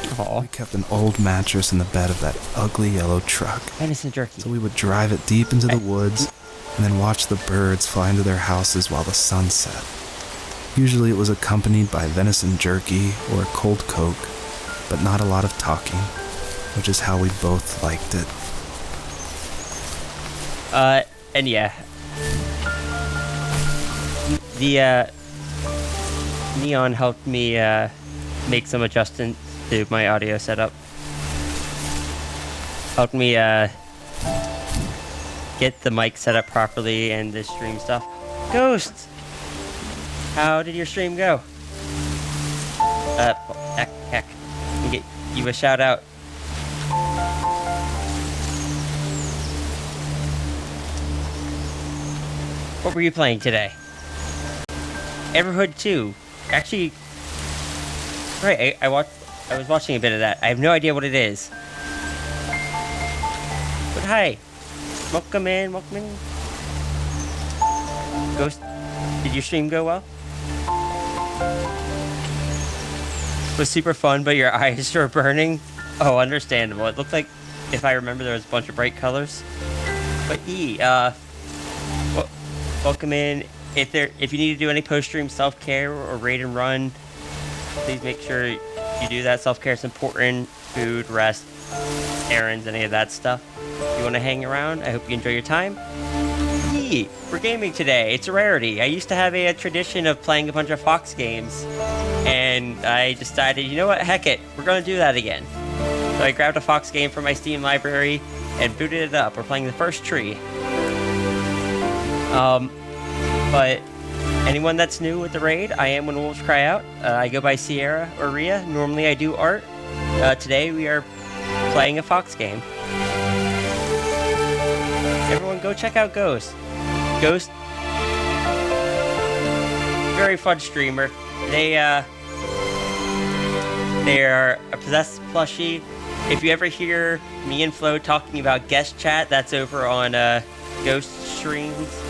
Aww. We kept an old mattress in the bed of that ugly yellow truck. Venison jerky. So we would drive it deep into the woods and then watch the birds fly into their houses while the sun set. Usually it was accompanied by venison jerky or a cold Coke, but not a lot of talking, which is how we both liked it. And yeah. The, Neon helped me, make some adjustments to my audio setup. Helped me, get the mic set up properly and the stream stuff. Ghost! How did your stream go? Heck. I'll get you a shout out. What were you playing today? Everhood 2. Actually, right, I was watching a bit of that. I have no idea what it is. But hi. Welcome in. Ghost, did your stream go well? It was super fun, but your eyes were burning. Oh, understandable. It looked like, if I remember, there was a bunch of bright colors. But welcome in. If you need to do any post-stream self-care or raid and run, please make sure you do that. Self-care is important. Food, rest, errands, any of that stuff. If you want to hang around, I hope you enjoy your time. We're gaming today. It's a rarity. I used to have a tradition of playing a bunch of Fox games, and I decided, you know what, heck it, we're going to do that again. So I grabbed a Fox game from my Steam library and booted it up. We're playing The First Tree. But anyone that's new with the raid, I am When Wolves Cry Out. I go by Sierra or Rhea. Normally I do art. Today we are playing a Fox game. Everyone go check out Ghost. Ghost, very fun streamer. They are a possessed plushie. If you ever hear me and Flo talking about guest chat, that's over on Ghost streams.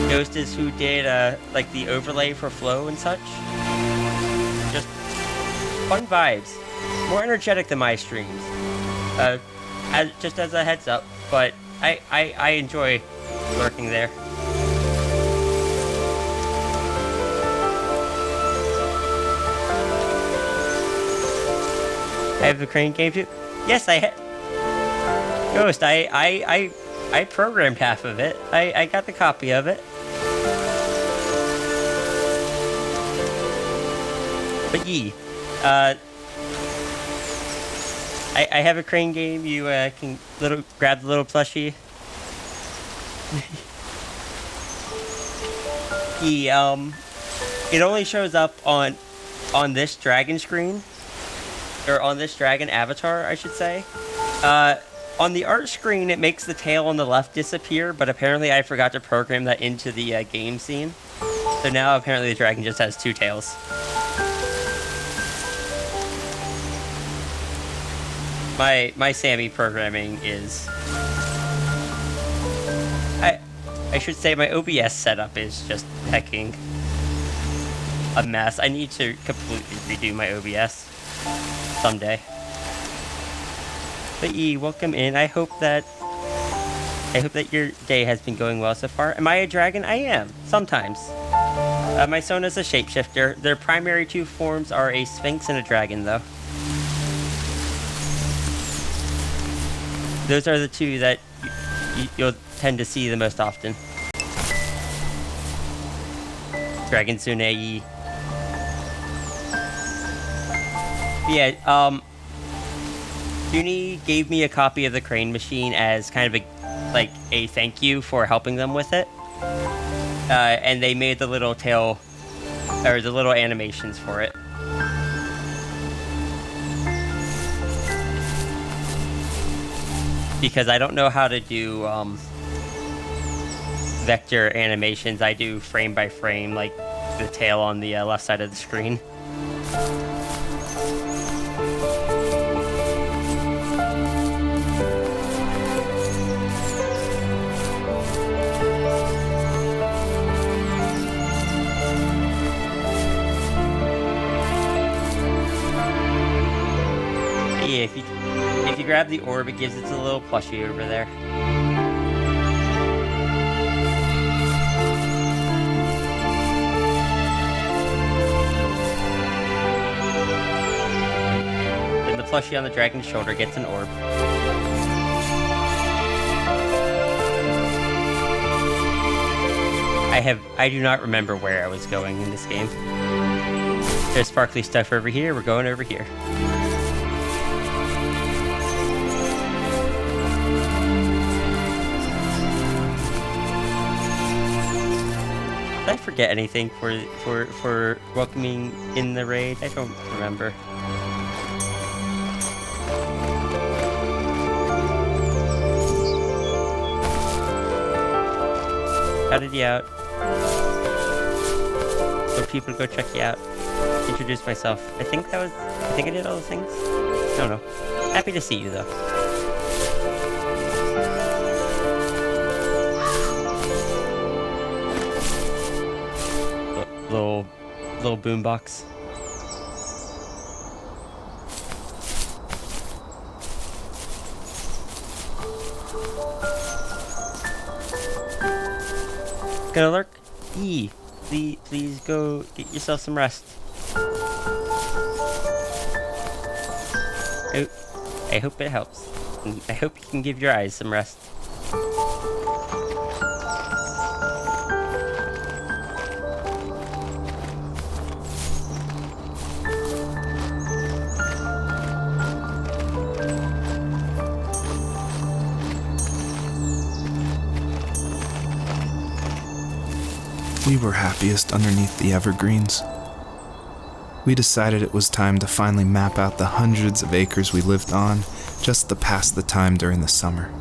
Ghost is who did like the overlay for Flo and such. Just fun vibes. More energetic than my streams. Just as a heads up, but I enjoy lurking there. I have the crane game too. Yes, Ghost, I programmed half of it. I got the copy of it. But I have a crane game. You can grab the little plushie. It only shows up on this dragon screen, or on this dragon avatar, I should say. On the art screen, it makes the tail on the left disappear, but apparently I forgot to program that into the game scene. So now apparently the dragon just has 2 tails. My Sammy programming is... I should say my OBS setup is just hecking a mess. I need to completely redo my OBS someday. But welcome in. I hope that your day has been going well so far. Am I a dragon? I am, sometimes. My Sona's a shapeshifter. Their primary 2 forms are a sphinx and a dragon, though. Those are the 2 that you'll tend to see the most often. Dragon Tsunei. Yeah, Junie gave me a copy of the Crane Machine as kind of a thank you for helping them with it. And they made the little tail, or the little animations for it. Because I don't know how to do vector animations. I do frame by frame, like the tail on the left side of the screen. Yeah, if you grab the orb, it gives it a little plushie over there. Then the plushie on the dragon's shoulder gets an orb. I do not remember where I was going in this game. There's sparkly stuff over here, we're going over here. Did I forget anything for welcoming in the raid? I don't remember. Shouted you out. So people go check you out. Introduce myself. I think I did all the things. I don't know. Happy to see you though. Little boombox. Gonna lurk? Please go get yourself some rest. I hope it helps. I hope you can give your eyes some rest. We were happiest underneath the evergreens. We decided it was time to finally map out the hundreds of acres we lived on just to pass the time during the summer.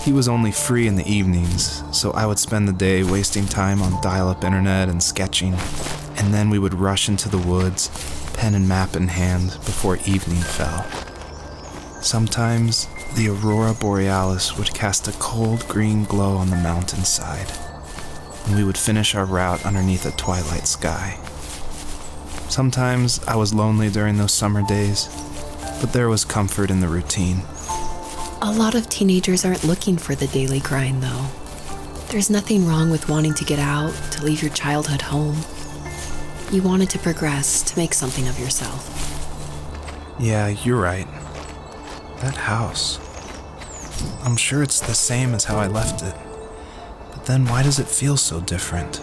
He was only free in the evenings, so I would spend the day wasting time on dial-up internet and sketching, and then we would rush into the woods, pen and map in hand, before evening fell. Sometimes, the aurora borealis would cast a cold green glow on the mountainside, and we would finish our route underneath a twilight sky. Sometimes I was lonely during those summer days, but there was comfort in the routine. A lot of teenagers aren't looking for the daily grind, though. There's nothing wrong with wanting to get out, to leave your childhood home. You wanted to progress, to make something of yourself. Yeah, you're right. That house. I'm sure it's the same as how I left it. But then why does it feel so different?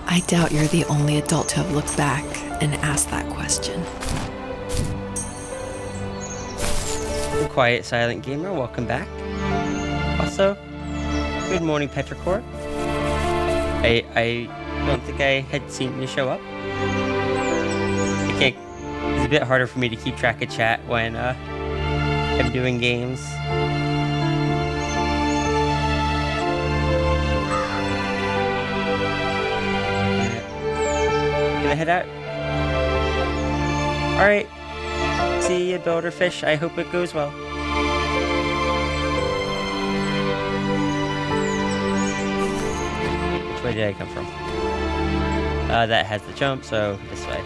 I doubt you're the only adult to have looked back and asked that question. Quiet Silent Gamer, welcome back. Also, good morning, Petrichor. I don't think I had seen you show up. It's a bit harder for me to keep track of chat when I'm doing games. gonna head out. Alright. See you, Builderfish. I hope it goes well. Which way did I come from? That has the jump, so this way.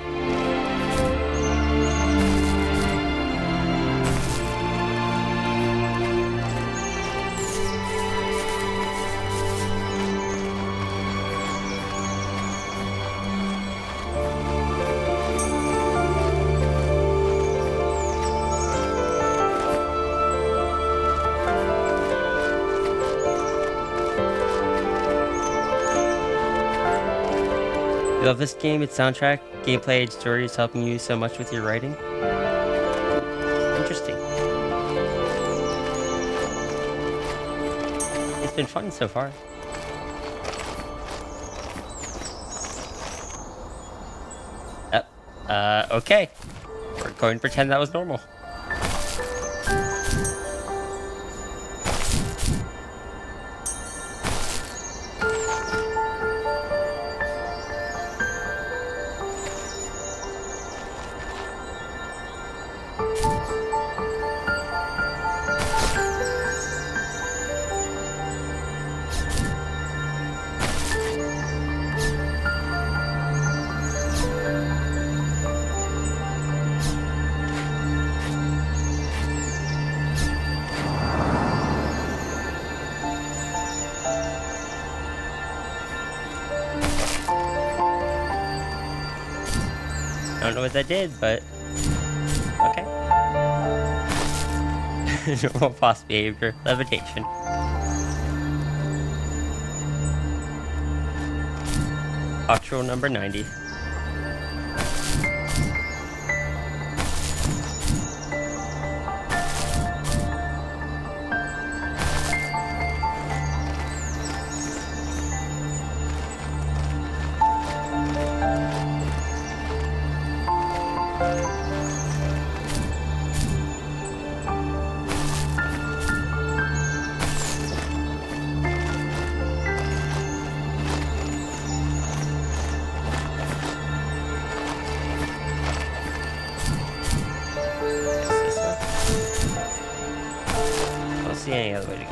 You love this game, its soundtrack, gameplay, its story is helping you so much with your writing? Interesting. It's been fun so far. Okay. We're going to pretend that was normal. I don't know what that did, but okay. Normal boss behavior, levitation. Octral number 90. See any other way to go.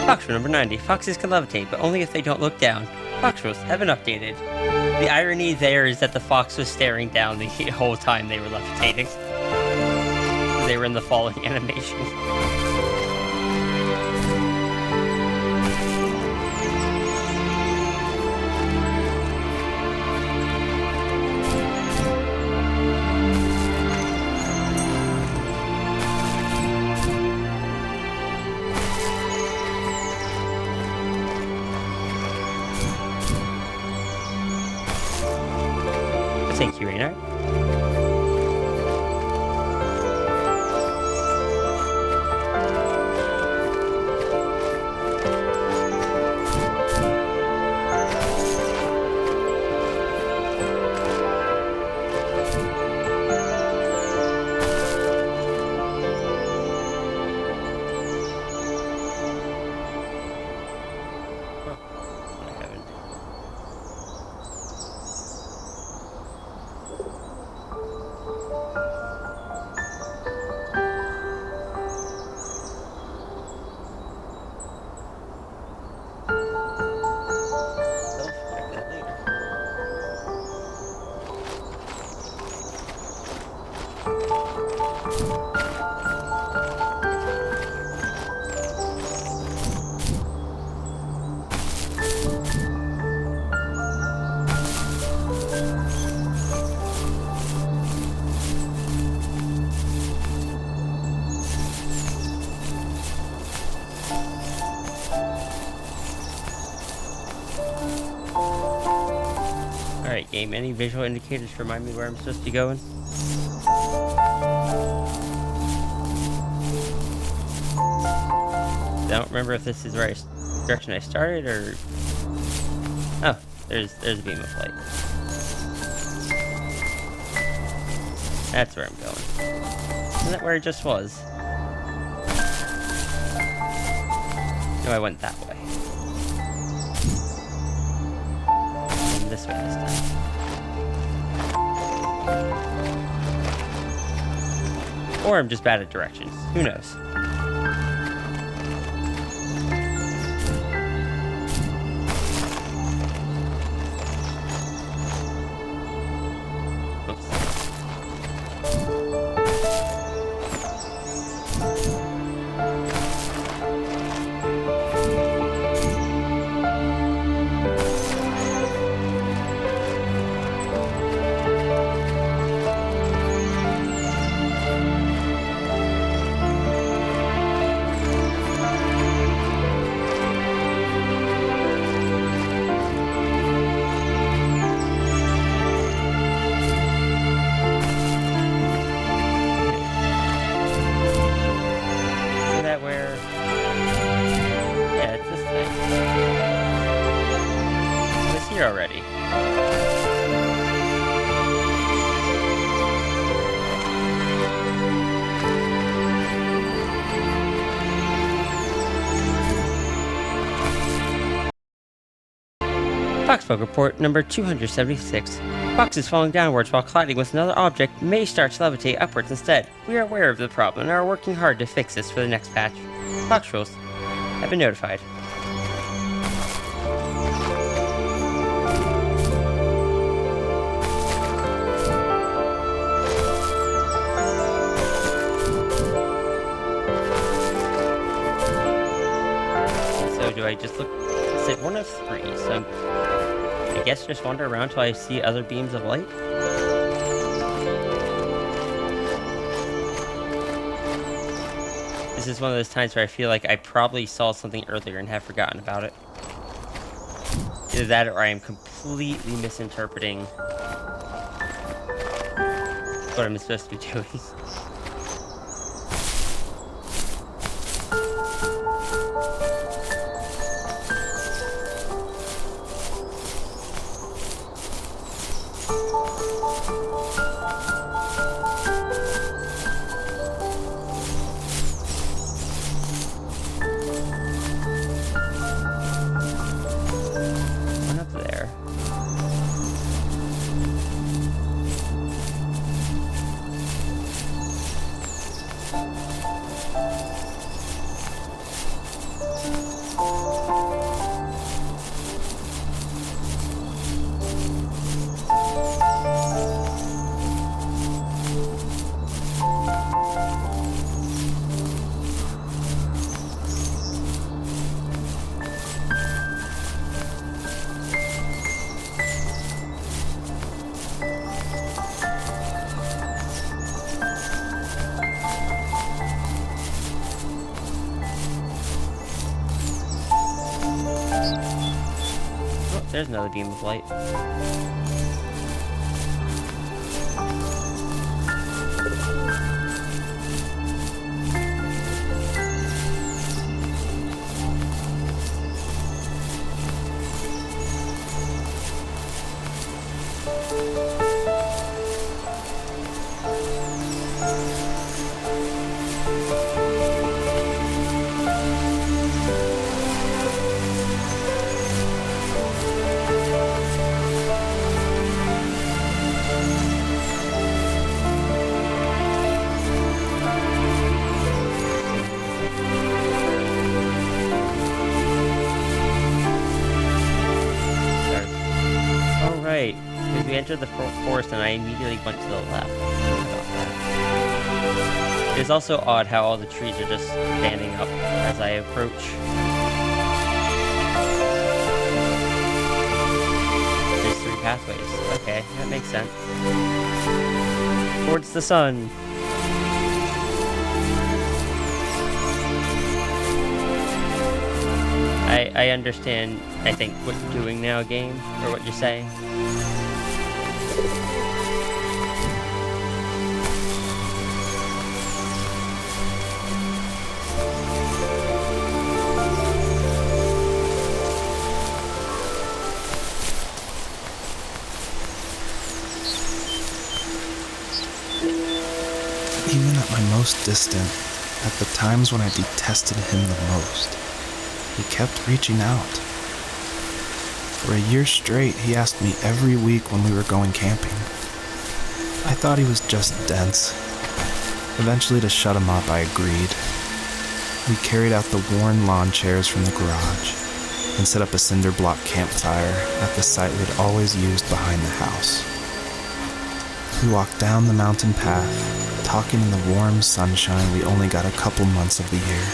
Fox rule number 90. Foxes can levitate, but only if they don't look down. Fox rules have been updated. The irony there is that the fox was staring down the whole time they were levitating. They were in the falling animation. Thank you, Rainer. Alright, game. Any visual indicators to remind me where I'm supposed to be going? I don't remember if this is the right direction I started or... Oh, there's a beam of light. That's where I'm going. Isn't that where it just was? No, I went that way. And this way this time. Or I'm just bad at directions. Who knows? Already. Foxbug report number 276. Fox is falling downwards while colliding with another object may start to levitate upwards instead. We are aware of the problem and are working hard to fix this for the next patch. Fox rules have been notified. Do I just look? Is it one of three? So I guess just wander around till I see other beams of light. This is one of those times where I feel like I probably saw something earlier and have forgotten about it. Either that or I am completely misinterpreting what I'm supposed to be doing. There's another beam of light. Because we entered the forest and I immediately went to the left. It is also odd how all the trees are just standing up as I approach. There's 3 pathways. Okay, that makes sense. Towards the sun. I understand, I think, what you're doing now, game, or what you're saying. Even at my most distant, at the times when I detested him the most, he kept reaching out. For a year straight, he asked me every week when we were going camping. I thought he was just dense. Eventually, to shut him up, I agreed. We carried out the worn lawn chairs from the garage and set up a cinder block campfire at the site we'd always used behind the house. We walked down the mountain path, talking in the warm sunshine we only got a couple months of the year.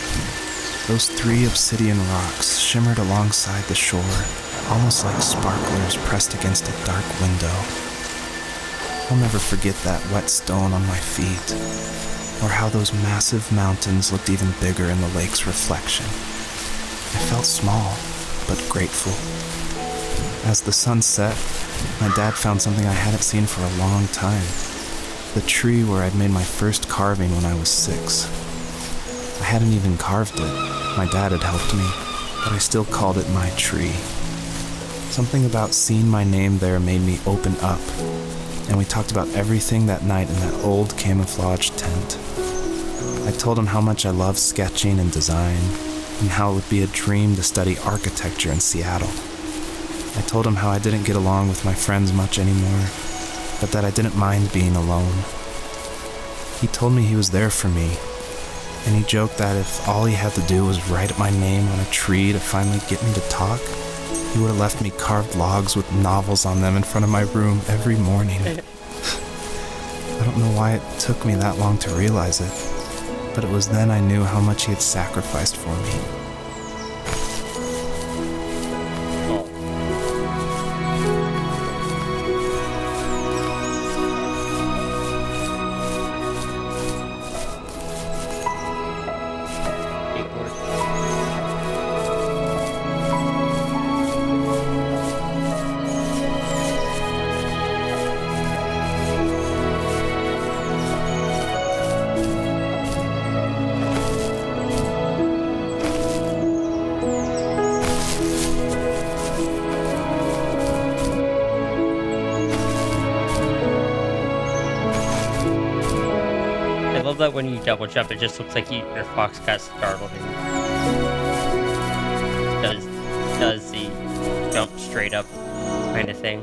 Those 3 obsidian rocks shimmered alongside the shore, almost like sparklers pressed against a dark window. I'll never forget that wet stone on my feet, or how those massive mountains looked even bigger in the lake's reflection. I felt small, but grateful. As the sun set, my dad found something I hadn't seen for a long time. The tree where I'd made my first carving when I was 6. I hadn't even carved it. My dad had helped me, but I still called it my tree. Something about seeing my name there made me open up, and we talked about everything that night in that old camouflage tent. I told him how much I loved sketching and design, and how it would be a dream to study architecture in Seattle. I told him how I didn't get along with my friends much anymore, but that I didn't mind being alone. He told me he was there for me, and he joked that if all he had to do was write my name on a tree to finally get me to talk, he would have left me carved logs with novels on them in front of my room every morning. I don't know why it took me that long to realize it, but it was then I knew how much he had sacrificed for me. I love that when you double jump, it just looks like your fox got startled and does the jump straight up kind of thing.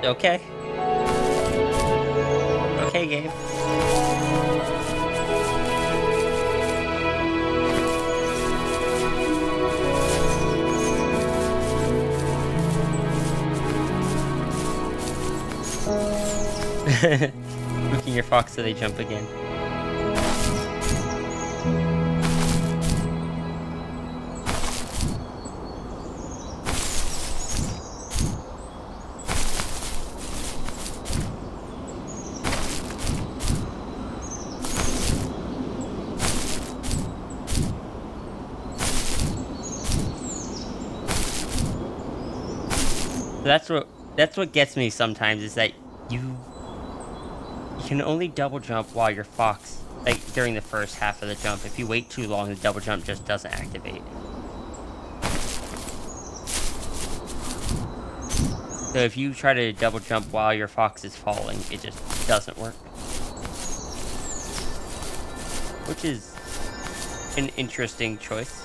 Okay. Okay, game. Spooking your fox so they jump again. That's what gets me sometimes, is that you can only double jump while your fox, like during the first half of the jump. If you wait too long, the double jump just doesn't activate. So if you try to double jump while your fox is falling, it just doesn't work. Which is an interesting choice.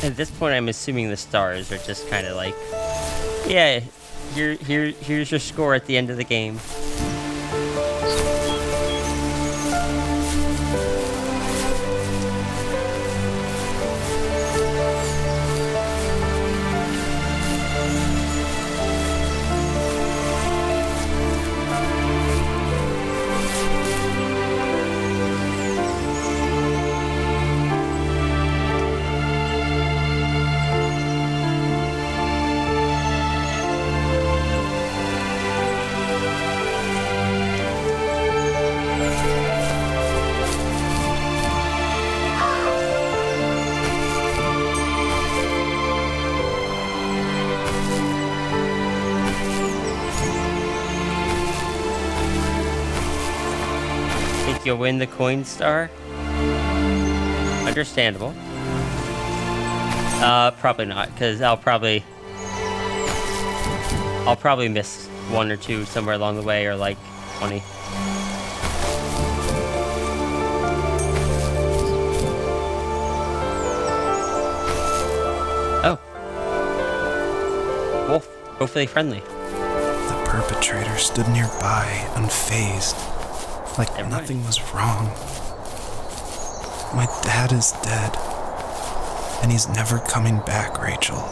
At this point, I'm assuming the stars are just kind of like, yeah, here's your score at the end of the game. You'll win the coin star. Understandable. Probably not, because I'll probably miss one or two somewhere along the way, or like 20. Oh. Wolf, hopefully friendly. The perpetrator stood nearby, unfazed, like nothing was wrong. My dad is dead, and he's never coming back, Rachel.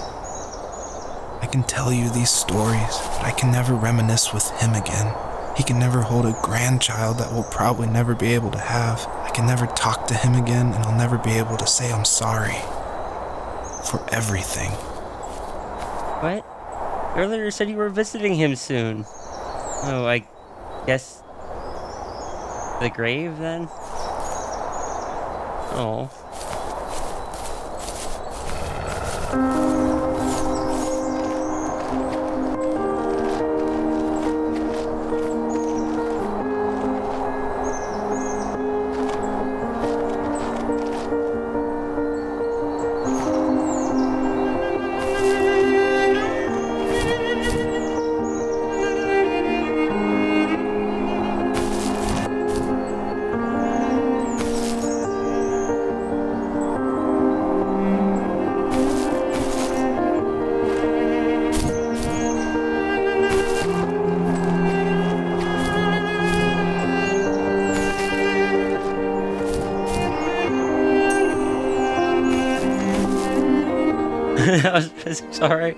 I can tell you these stories, but I can never reminisce with him again. He can never hold a grandchild that we'll probably never be able to have. I can never talk to him again, and I'll never be able to say I'm sorry for everything. What? Earlier you said you were visiting him soon. Oh, I guess the grave then? Oh. I was sorry.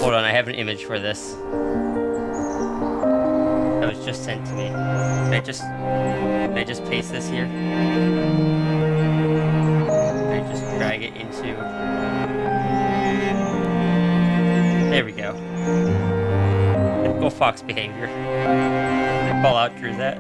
Hold on, I have an image for this. That was just sent to me. Can I just paste this here? Can I just drag it into... There we go. Typical Fox behavior. Call out through that.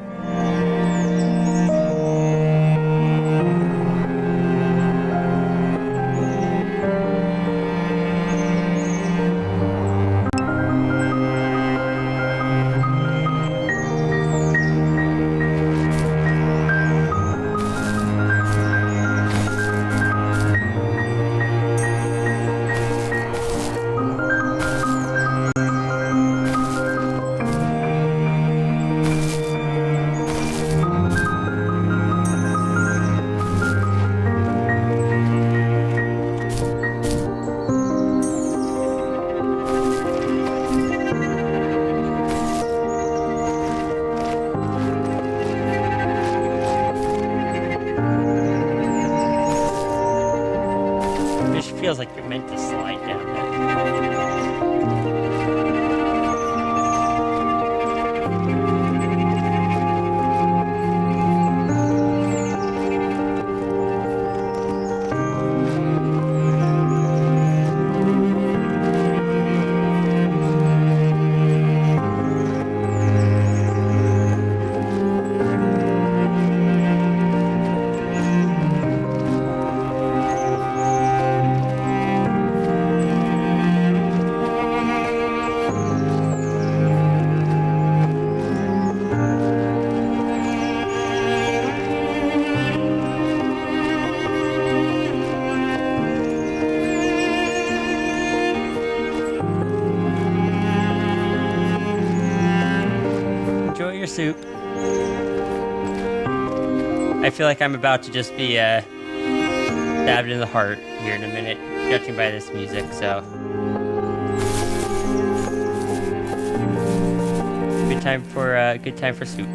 Feels like you're meant to slide down Enjoy your soup. I feel like I'm about to just be stabbed in the heart here in a minute, judging by this music, so. Good time for soup.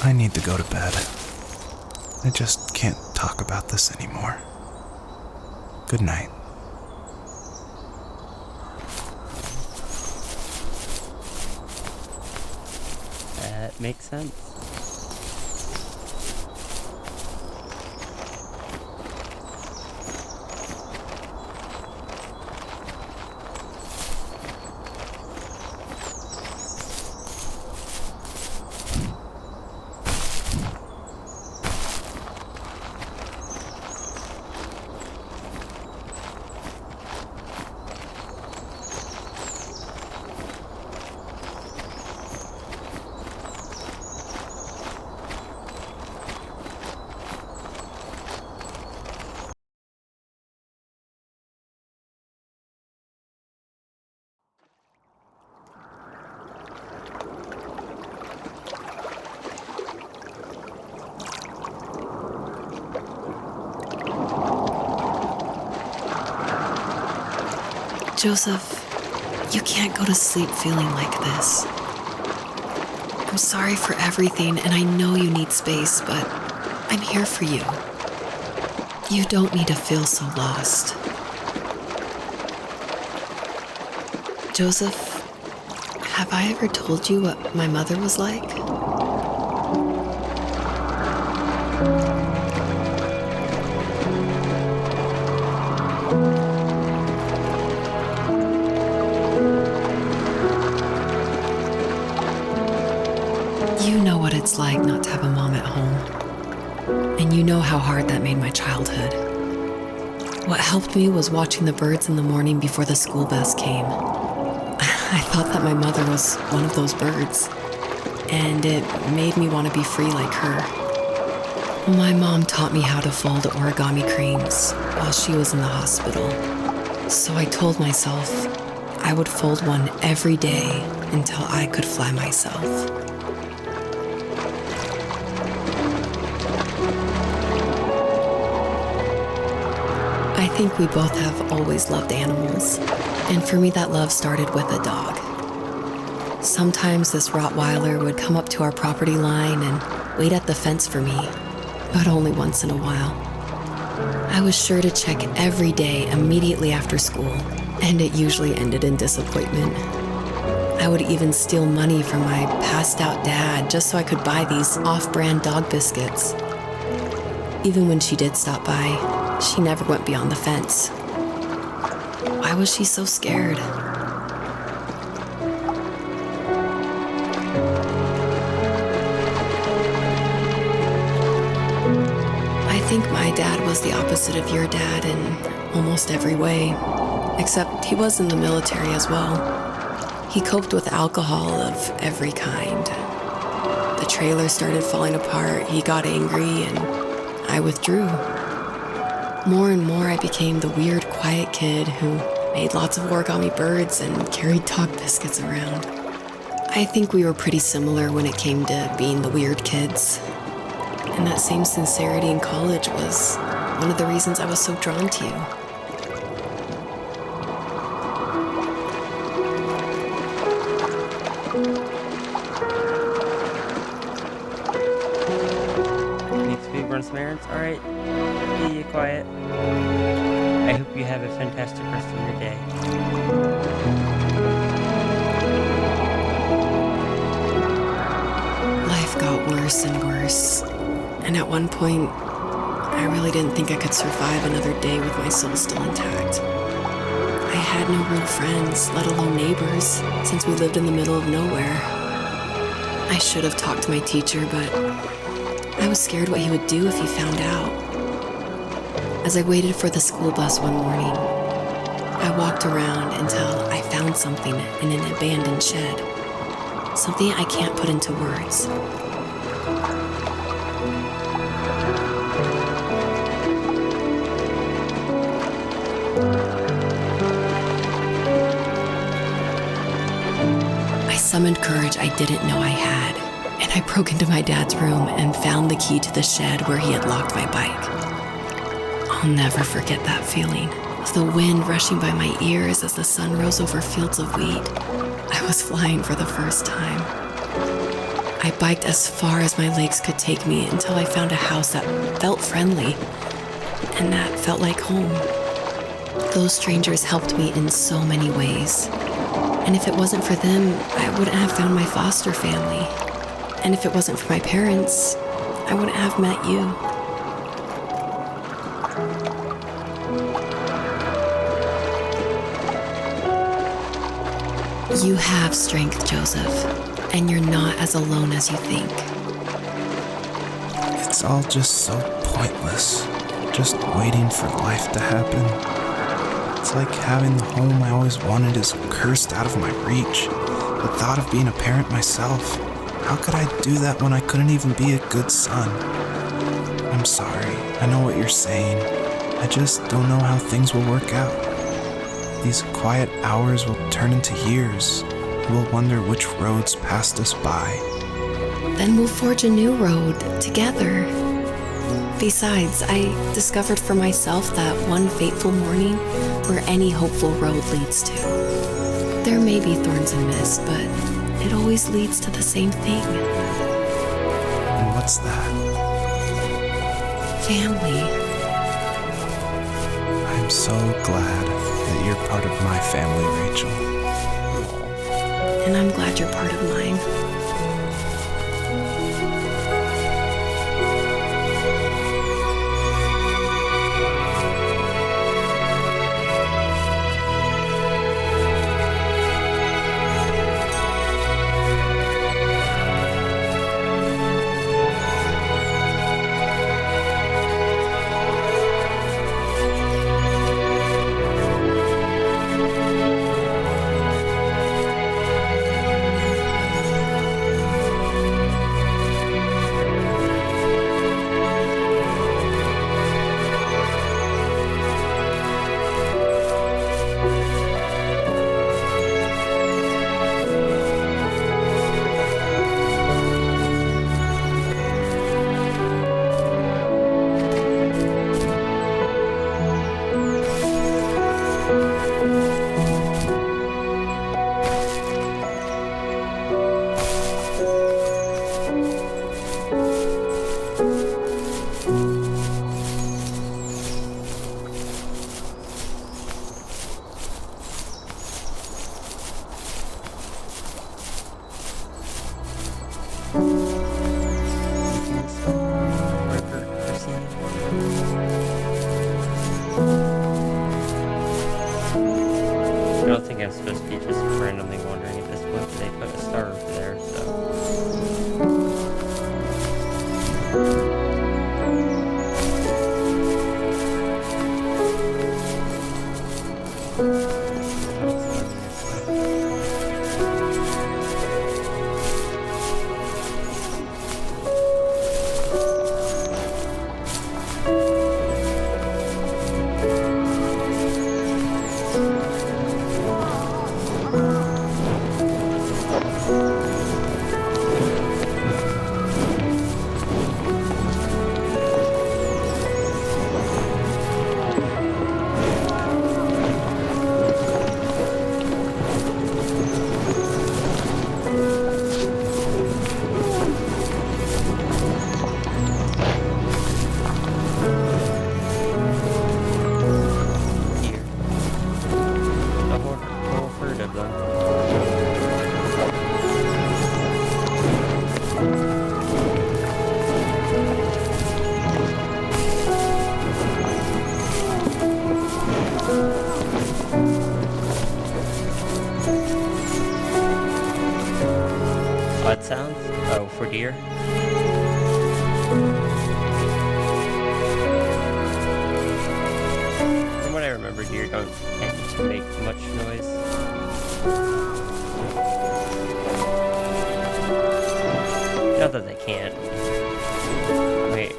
I need to go to bed. I just can't talk about this anymore. Good night. That makes sense. Joseph, you can't go to sleep feeling like this. I'm sorry for everything, and I know you need space, but I'm here for you. You don't need to feel so lost. Joseph, have I ever told you what my mother was like? You know what it's like not to have a mom at home. And you know how hard that made my childhood. What helped me was watching the birds in the morning before the school bus came. I thought that my mother was one of those birds, and it made me want to be free like her. My mom taught me how to fold origami cranes while she was in the hospital. So I told myself I would fold one every day until I could fly myself. I think we both have always loved animals, and for me that love started with a dog. Sometimes this Rottweiler would come up to our property line and wait at the fence for me, but only once in a while. I was sure to check every day immediately after school, and it usually ended in disappointment. I would even steal money from my passed-out dad just so I could buy these off-brand dog biscuits. Even when she did stop by, she never went beyond the fence. Why was she so scared? I think my dad was the opposite of your dad in almost every way, except he was in the military as well. He coped with alcohol of every kind. The trailer started falling apart, he got angry, and I withdrew. More and more, I became the weird, quiet kid who made lots of origami birds and carried dog biscuits around. I think we were pretty similar when it came to being the weird kids. And that same sincerity in college was one of the reasons I was so drawn to you. run some errands? Alright. Be quiet. I hope you have a fantastic rest of your day. Life got worse and worse. And at one point, I really didn't think I could survive another day with my soul still intact. I had no real friends, let alone neighbors, since we lived in the middle of nowhere. I should have talked to my teacher, but I was scared what he would do if he found out. As I waited for the school bus one morning, I walked around until I found something in an abandoned shed. Something I can't put into words. I summoned courage I didn't know I had, and I broke into my dad's room and found the key to the shed where he had locked my bike. I'll never forget that feeling of the wind rushing by my ears as the sun rose over fields of wheat. I was flying for the first time. I biked as far as my legs could take me until I found a house that felt friendly and that felt like home. Those strangers helped me in so many ways. And if it wasn't for them, I wouldn't have found my foster family. And if it wasn't for my parents, I wouldn't have met you. You have strength, Joseph, and you're not as alone as you think. It's all just so pointless. Just waiting for life to happen. It's like having the home I always wanted is cursed out of my reach. The thought of being a parent myself. How could I do that when I couldn't even be a good son? I'm sorry. I know what you're saying. I just don't know how things will work out. These quiet hours will turn into years. We'll wonder which roads passed us by. Then we'll forge a new road together. Besides, I discovered for myself that one fateful morning where any hopeful road leads to. There may be thorns and mist, but it always leads to the same thing. And what's that? Family. I'm so glad that you're part of my family, Rachel. And I'm glad you're part of mine. I don't think I'm supposed to be just randomly wondering at this point, but they put a star over there, so. remember deer don't tend to make much noise. Not that they can't. Wait.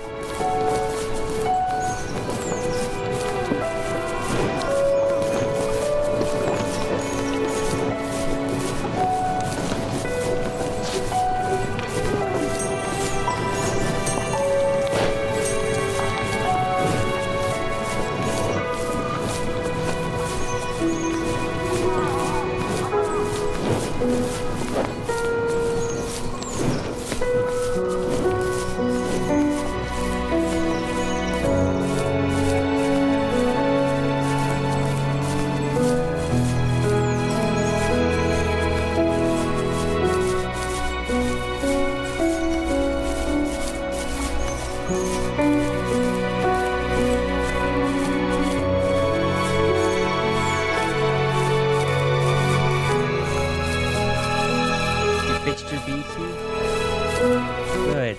Pitched to BT? Good.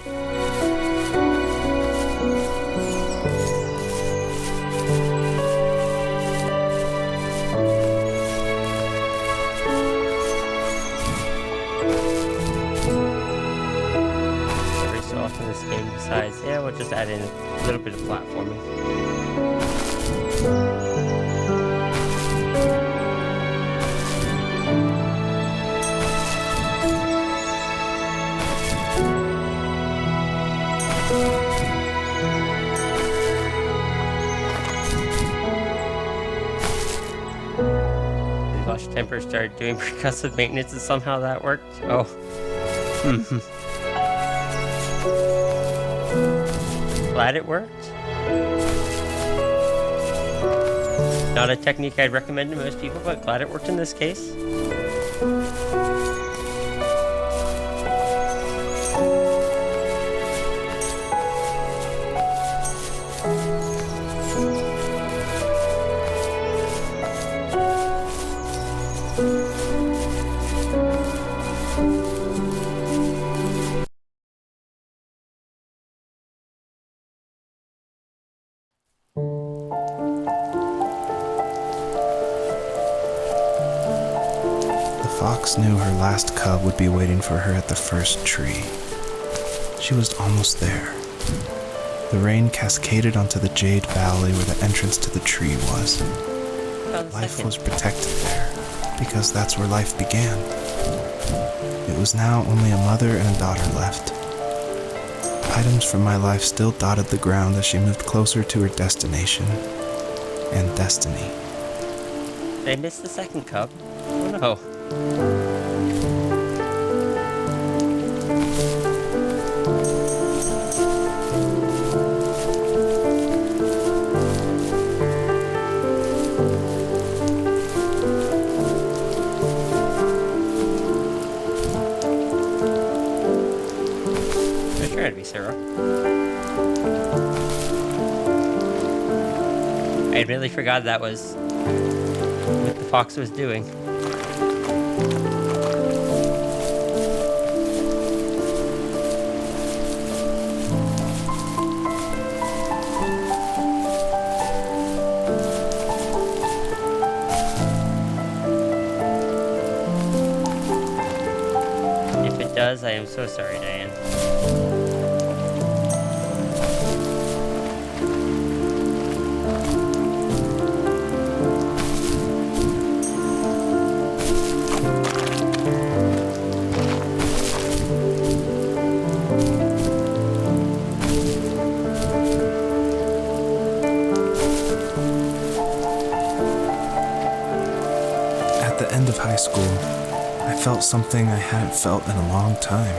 Every so often this game decides, yeah, we'll just add in a little bit of platforming. Lush Temper started doing percussive maintenance and somehow that worked. Oh. Glad it worked. Not a technique I'd recommend to most people, but glad it worked in this case. The fox knew her last cub would be waiting for her at the first tree. She was almost there. The rain cascaded onto the jade valley where the entrance to the tree was. Life was protected there, because that's where life began. It was now only a mother and a daughter left. Items from my life still dotted the ground as she moved closer to her destination and destiny. Did I miss the second cub? Oh no. I'm trying to be Sarah. I really forgot that was what the fox was doing. If it does, I am so sorry, Diane. At the end of high school, I felt something I hadn't felt in a long time.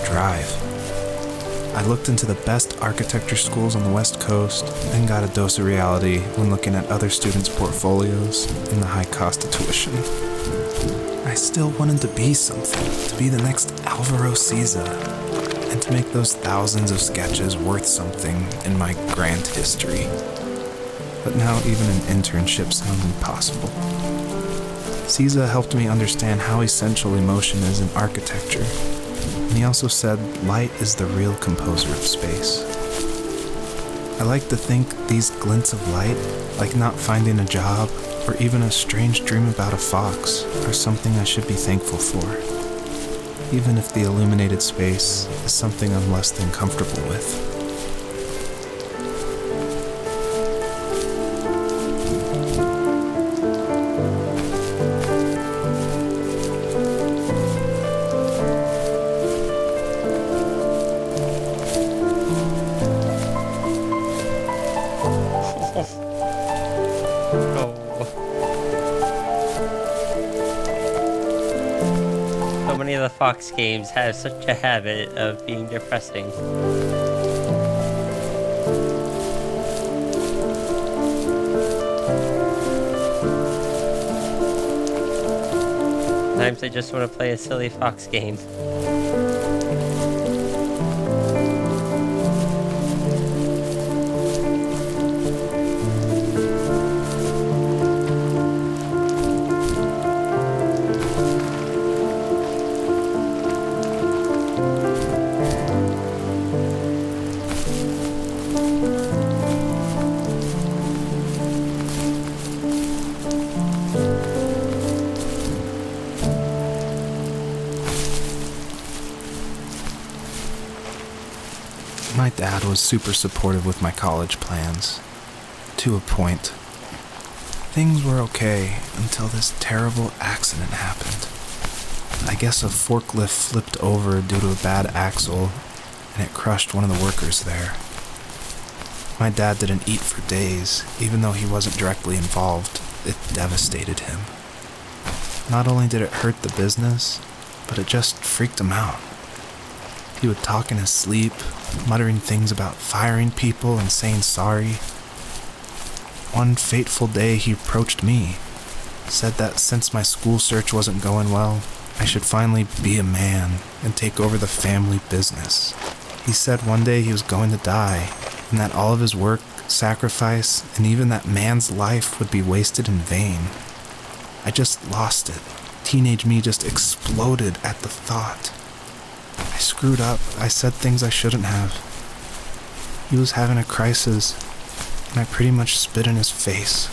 Drive. I looked into the best architecture schools on the West Coast and got a dose of reality when looking at other students' portfolios and the high cost of tuition. I still wanted to be something, to be the next Alvaro Siza, and to make those thousands of sketches worth something in my grand history. But now even an internship sounds impossible. Siza helped me understand how essential emotion is in architecture, and he also said light is the real composer of space. I like to think these glints of light, like not finding a job or even a strange dream about a fox, are something I should be thankful for, even if the illuminated space is something I'm less than comfortable with. So many of the Fox games have such a habit of being depressing. Sometimes I just want to play a silly Fox game. My dad was super supportive with my college plans, to a point. Things were okay until this terrible accident happened. I guess a forklift flipped over due to a bad axle, and it crushed one of the workers there. My dad didn't eat for days, even though he wasn't directly involved. It devastated him. Not only did it hurt the business, but it just freaked him out. He would talk in his sleep, muttering things about firing people and saying sorry. One fateful day he approached me, said that since my school search wasn't going well, I should finally be a man and take over the family business. He said one day he was going to die, and that all of his work, sacrifice, and even that man's life would be wasted in vain. I just lost it. Teenage me just exploded at the thought. I screwed up. I said things I shouldn't have. He was having a crisis, and I pretty much spit in his face.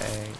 Okay.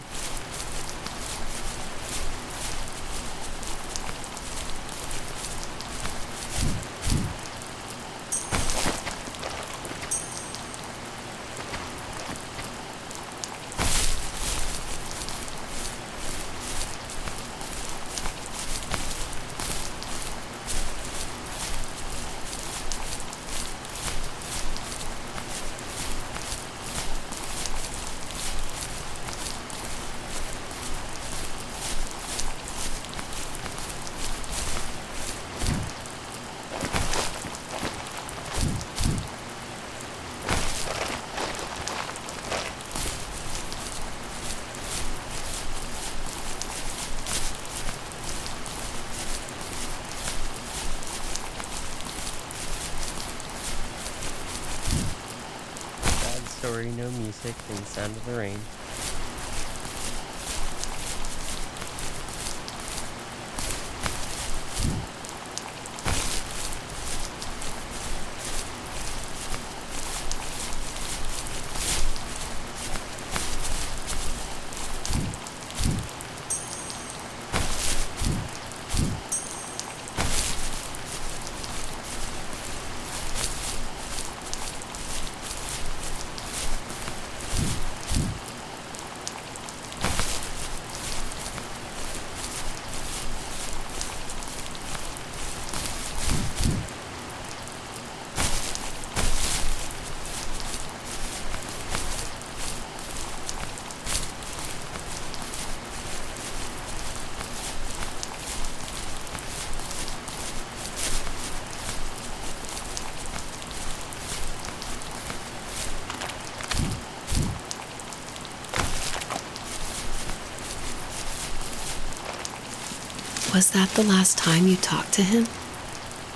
Sad story, no music, and sound of the rain. Was that the last time you talked to him?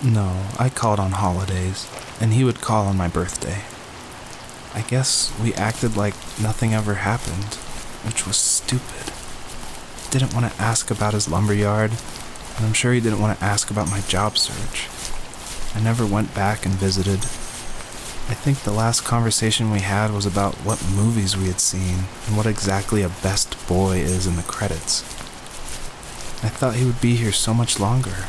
No, I called on holidays, and he would call on my birthday. I guess we acted like nothing ever happened, which was stupid. Didn't want to ask about his lumberyard, and I'm sure he didn't want to ask about my job search. I never went back and visited. I think the last conversation we had was about what movies we had seen and what exactly a best boy is in the credits. I thought he would be here so much longer.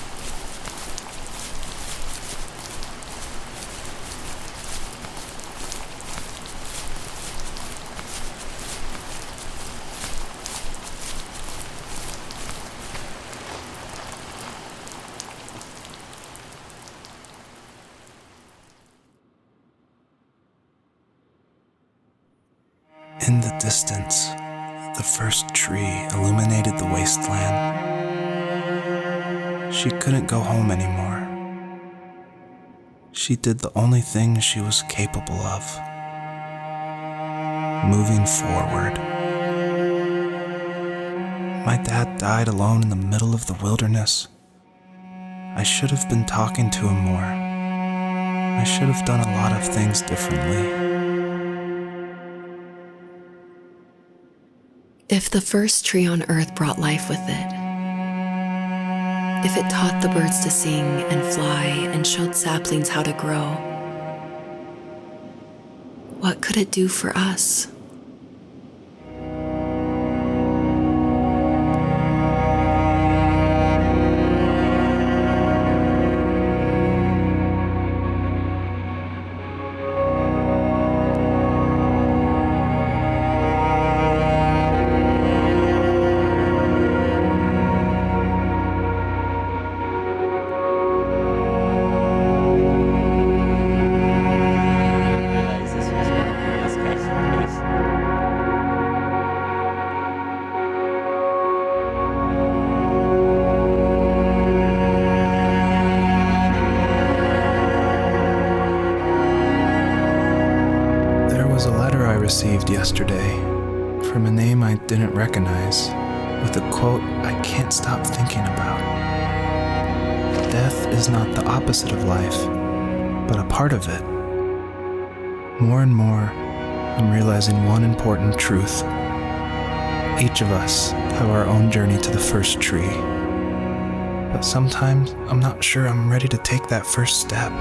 In the distance, the first tree illuminated the wasteland. She couldn't go home anymore. She did the only thing she was capable of: moving forward. My dad died alone in the middle of the wilderness. I should have been talking to him more. I should have done a lot of things differently. If the first tree on earth brought life with it, if it taught the birds to sing and fly and showed saplings how to grow, what could it do for us? Realize this was one of these guys' face. There was a letter I received yesterday from a name I didn't recognize, with a quote I can't stop thinking about. Death is not the opposite of life, but a part of it. More and more, I'm realizing one important truth. Each of us have our own journey to the first tree. But sometimes I'm not sure I'm ready to take that first step.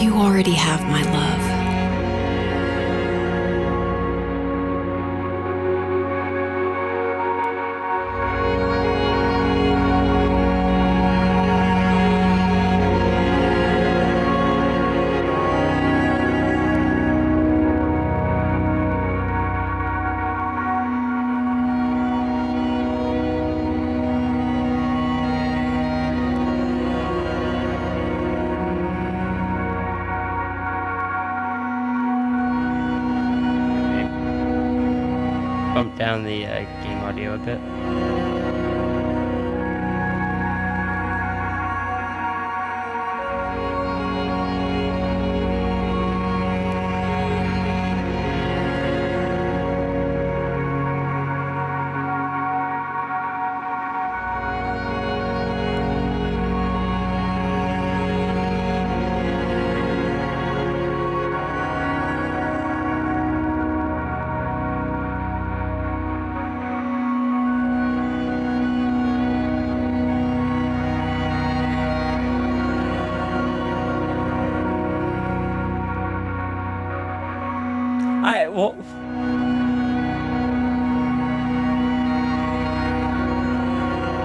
You already have my love. Bump down the game audio a bit. Well.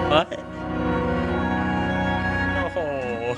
What? Oh.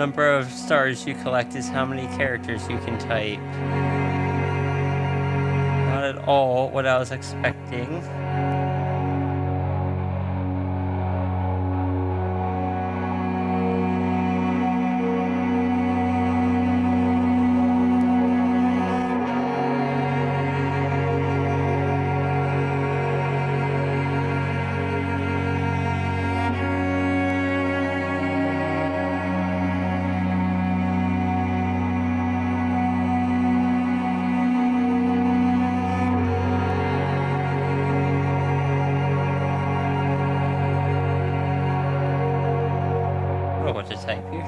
number of stars you collect is how many characters you can type. Not at all what I was expecting. I don't know what to type here.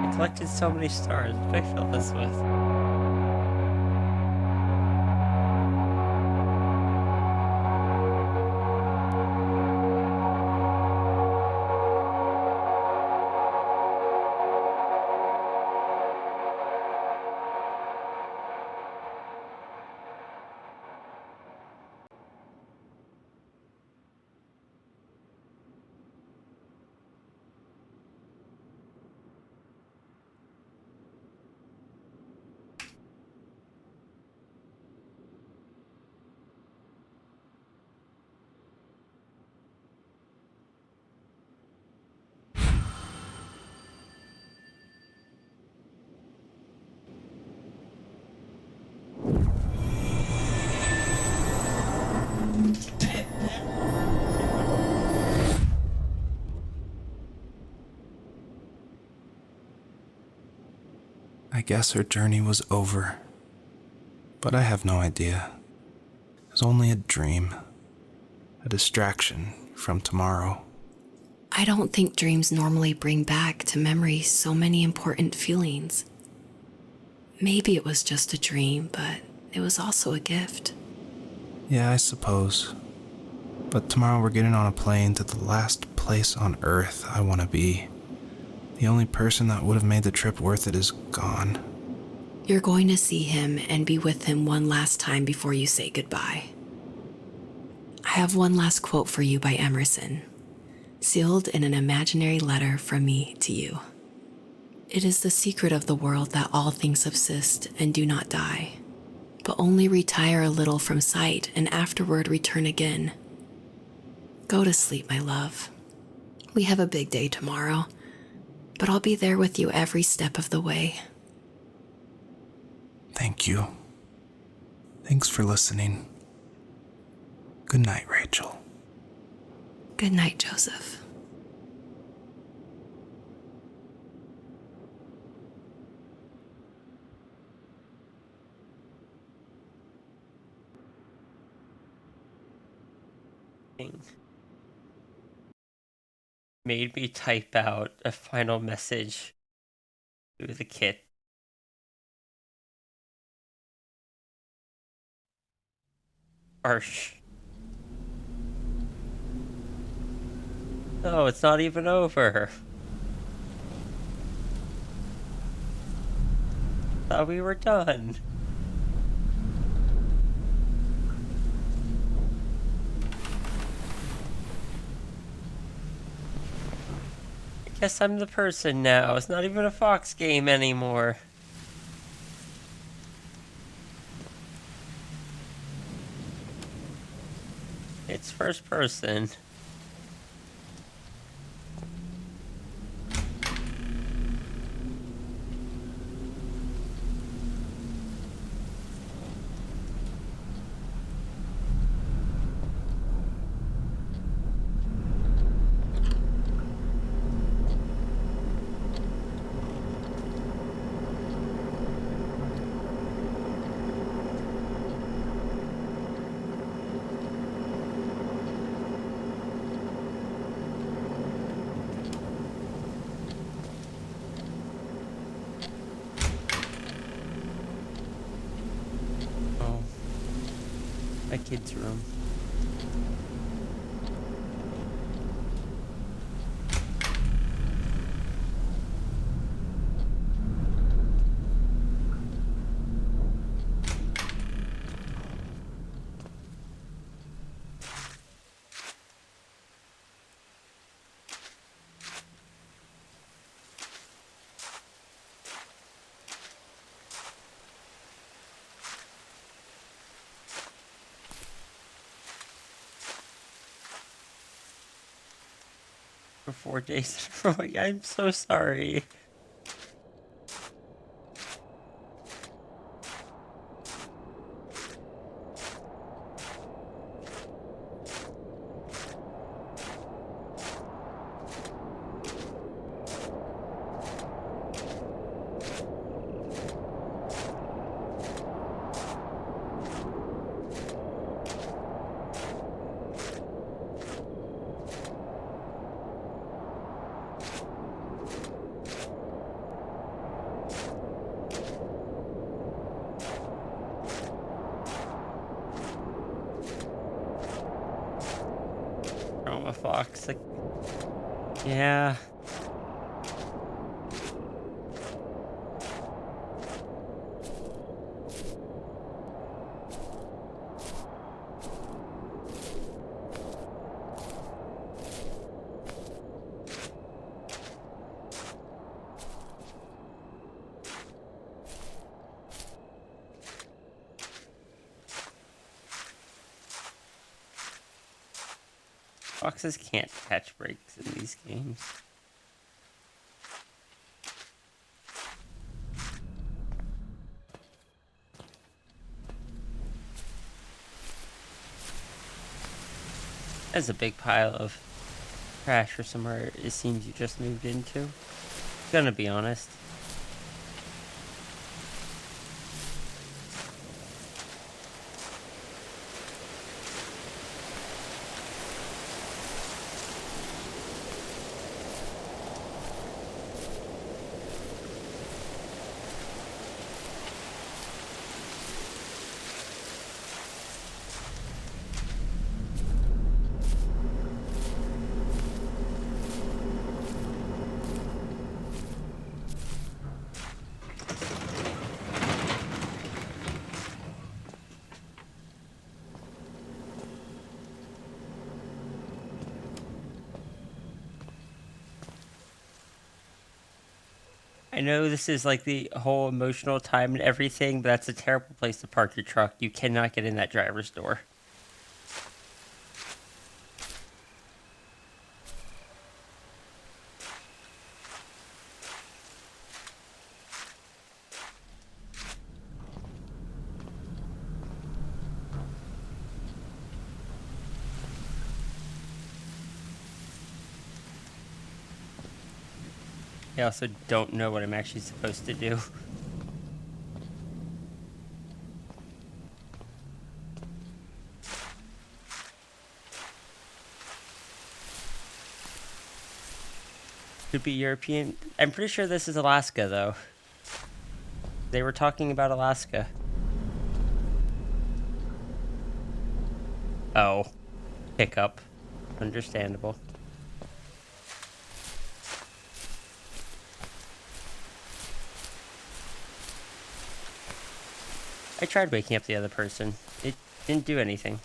I collected so many stars. What do I fill this with? I guess her journey was over. But I have no idea. It was only a dream. A distraction from tomorrow. I don't think dreams normally bring back to memory so many important feelings. Maybe it was just a dream, but it was also a gift. Yeah, I suppose. But tomorrow we're getting on a plane to the last place on Earth I want to be. The only person that would have made the trip worth it is gone. You're going to see him and be with him one last time before you say goodbye. I have one last quote for you by Emerson, sealed in an imaginary letter from me to you. It is the secret of the world that all things subsist and do not die, but only retire a little from sight and afterward return again. Go to sleep, my love. We have a big day tomorrow, but I'll be there with you every step of the way. Thank you. Thanks for listening. Good night, Rachel. Good night, Joseph. Made me type out a final message to the kit. Harsh. No, it's not even over. Thought we were done. I guess I'm the person now. It's not even a Fox game anymore. It's first person. kid's room. For 4 days in a row. I'm so sorry. Trauma Fox. Like, yeah. Foxes can't catch breaks in these games. There's a big pile of trash or somewhere it seems you just moved into. Gonna be honest. I know this is like the whole emotional time and everything, but that's a terrible place to park your truck. You cannot get in that driver's door. I also don't know what I'm actually supposed to do. Could be European. I'm pretty sure this is Alaska, though. They were talking about Alaska. Oh. Hiccup. Understandable. I tried waking up the other person. It didn't do anything.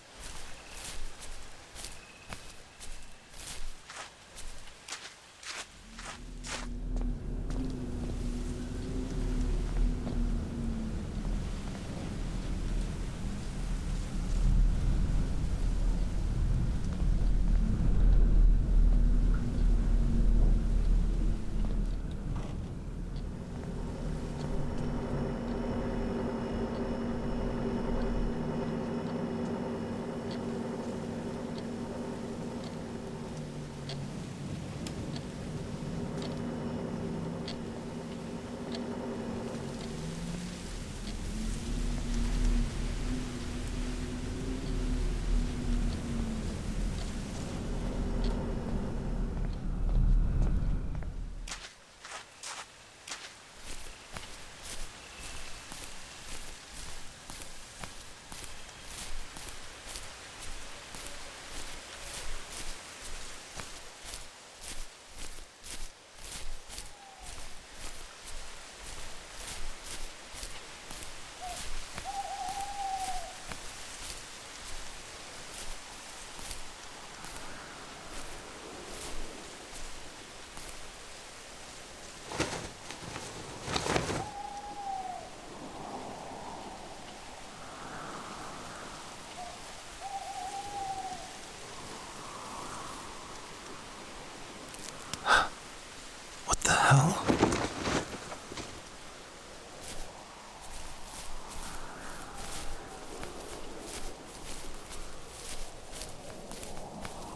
hell?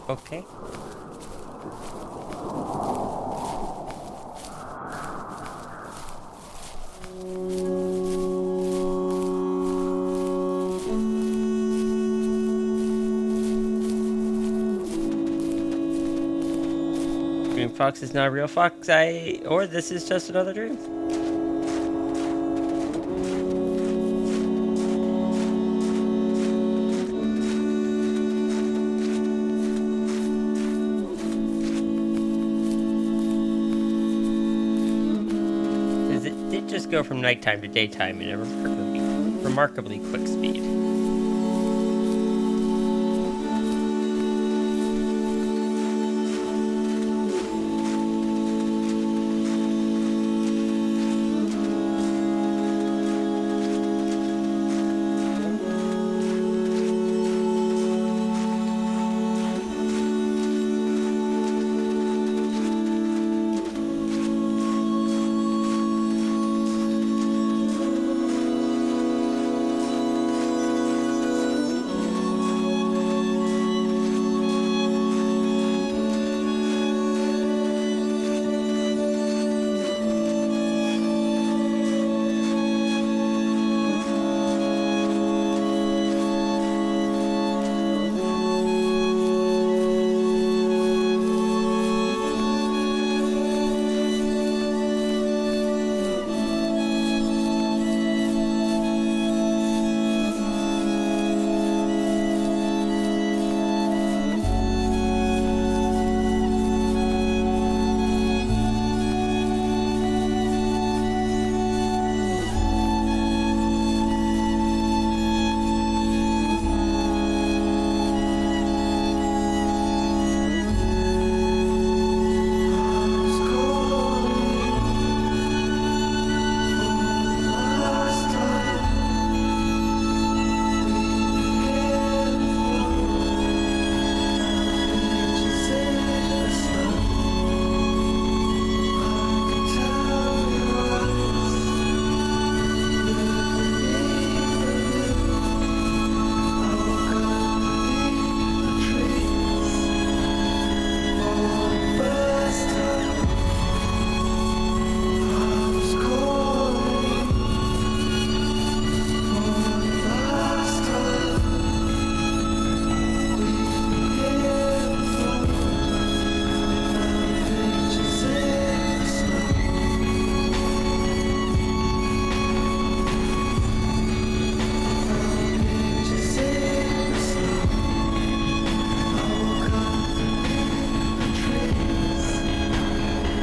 Okay. Green Fox is not a real fox, or this is just another dream. It did just go from nighttime to daytime in a remarkably quick speed.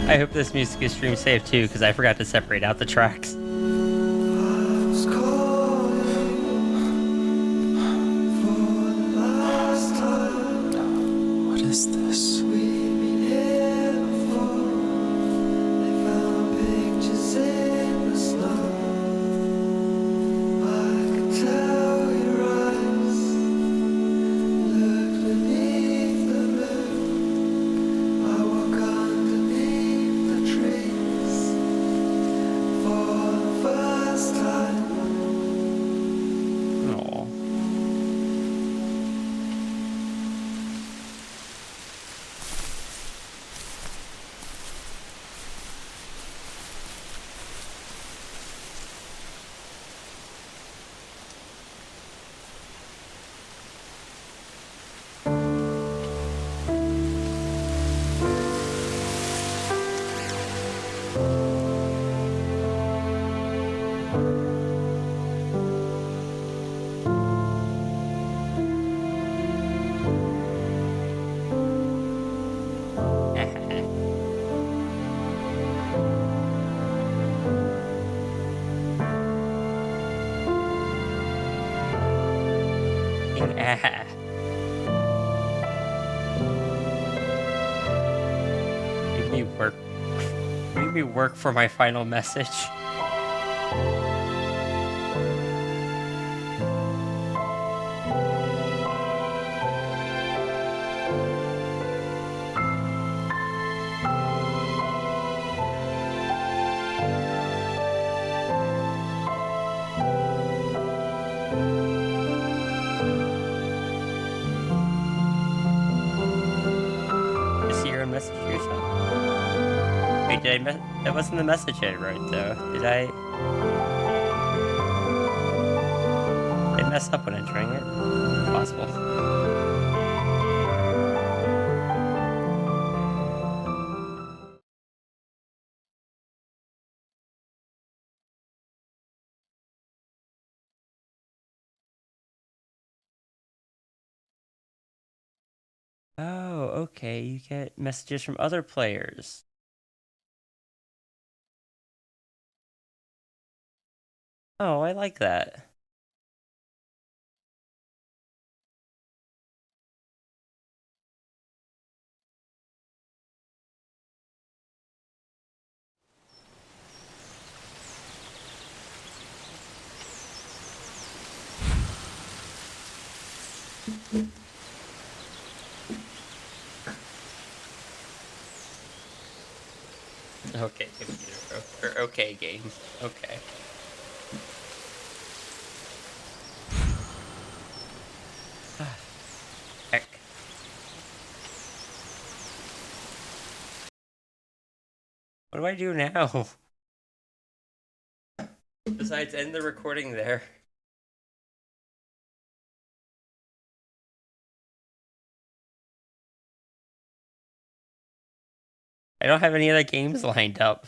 I hope this music is stream safe too, because I forgot to separate out the tracks. What is this? Aw. Made me work. Made me work for my final message. That wasn't the message I wrote, though. Did I mess up when entering it? Possible. Oh, okay. You get messages from other players. Oh, I like that. Okay, computer. Or okay, game. Okay. Heck. What do I do now? Besides end the recording there. I don't have any other games lined up.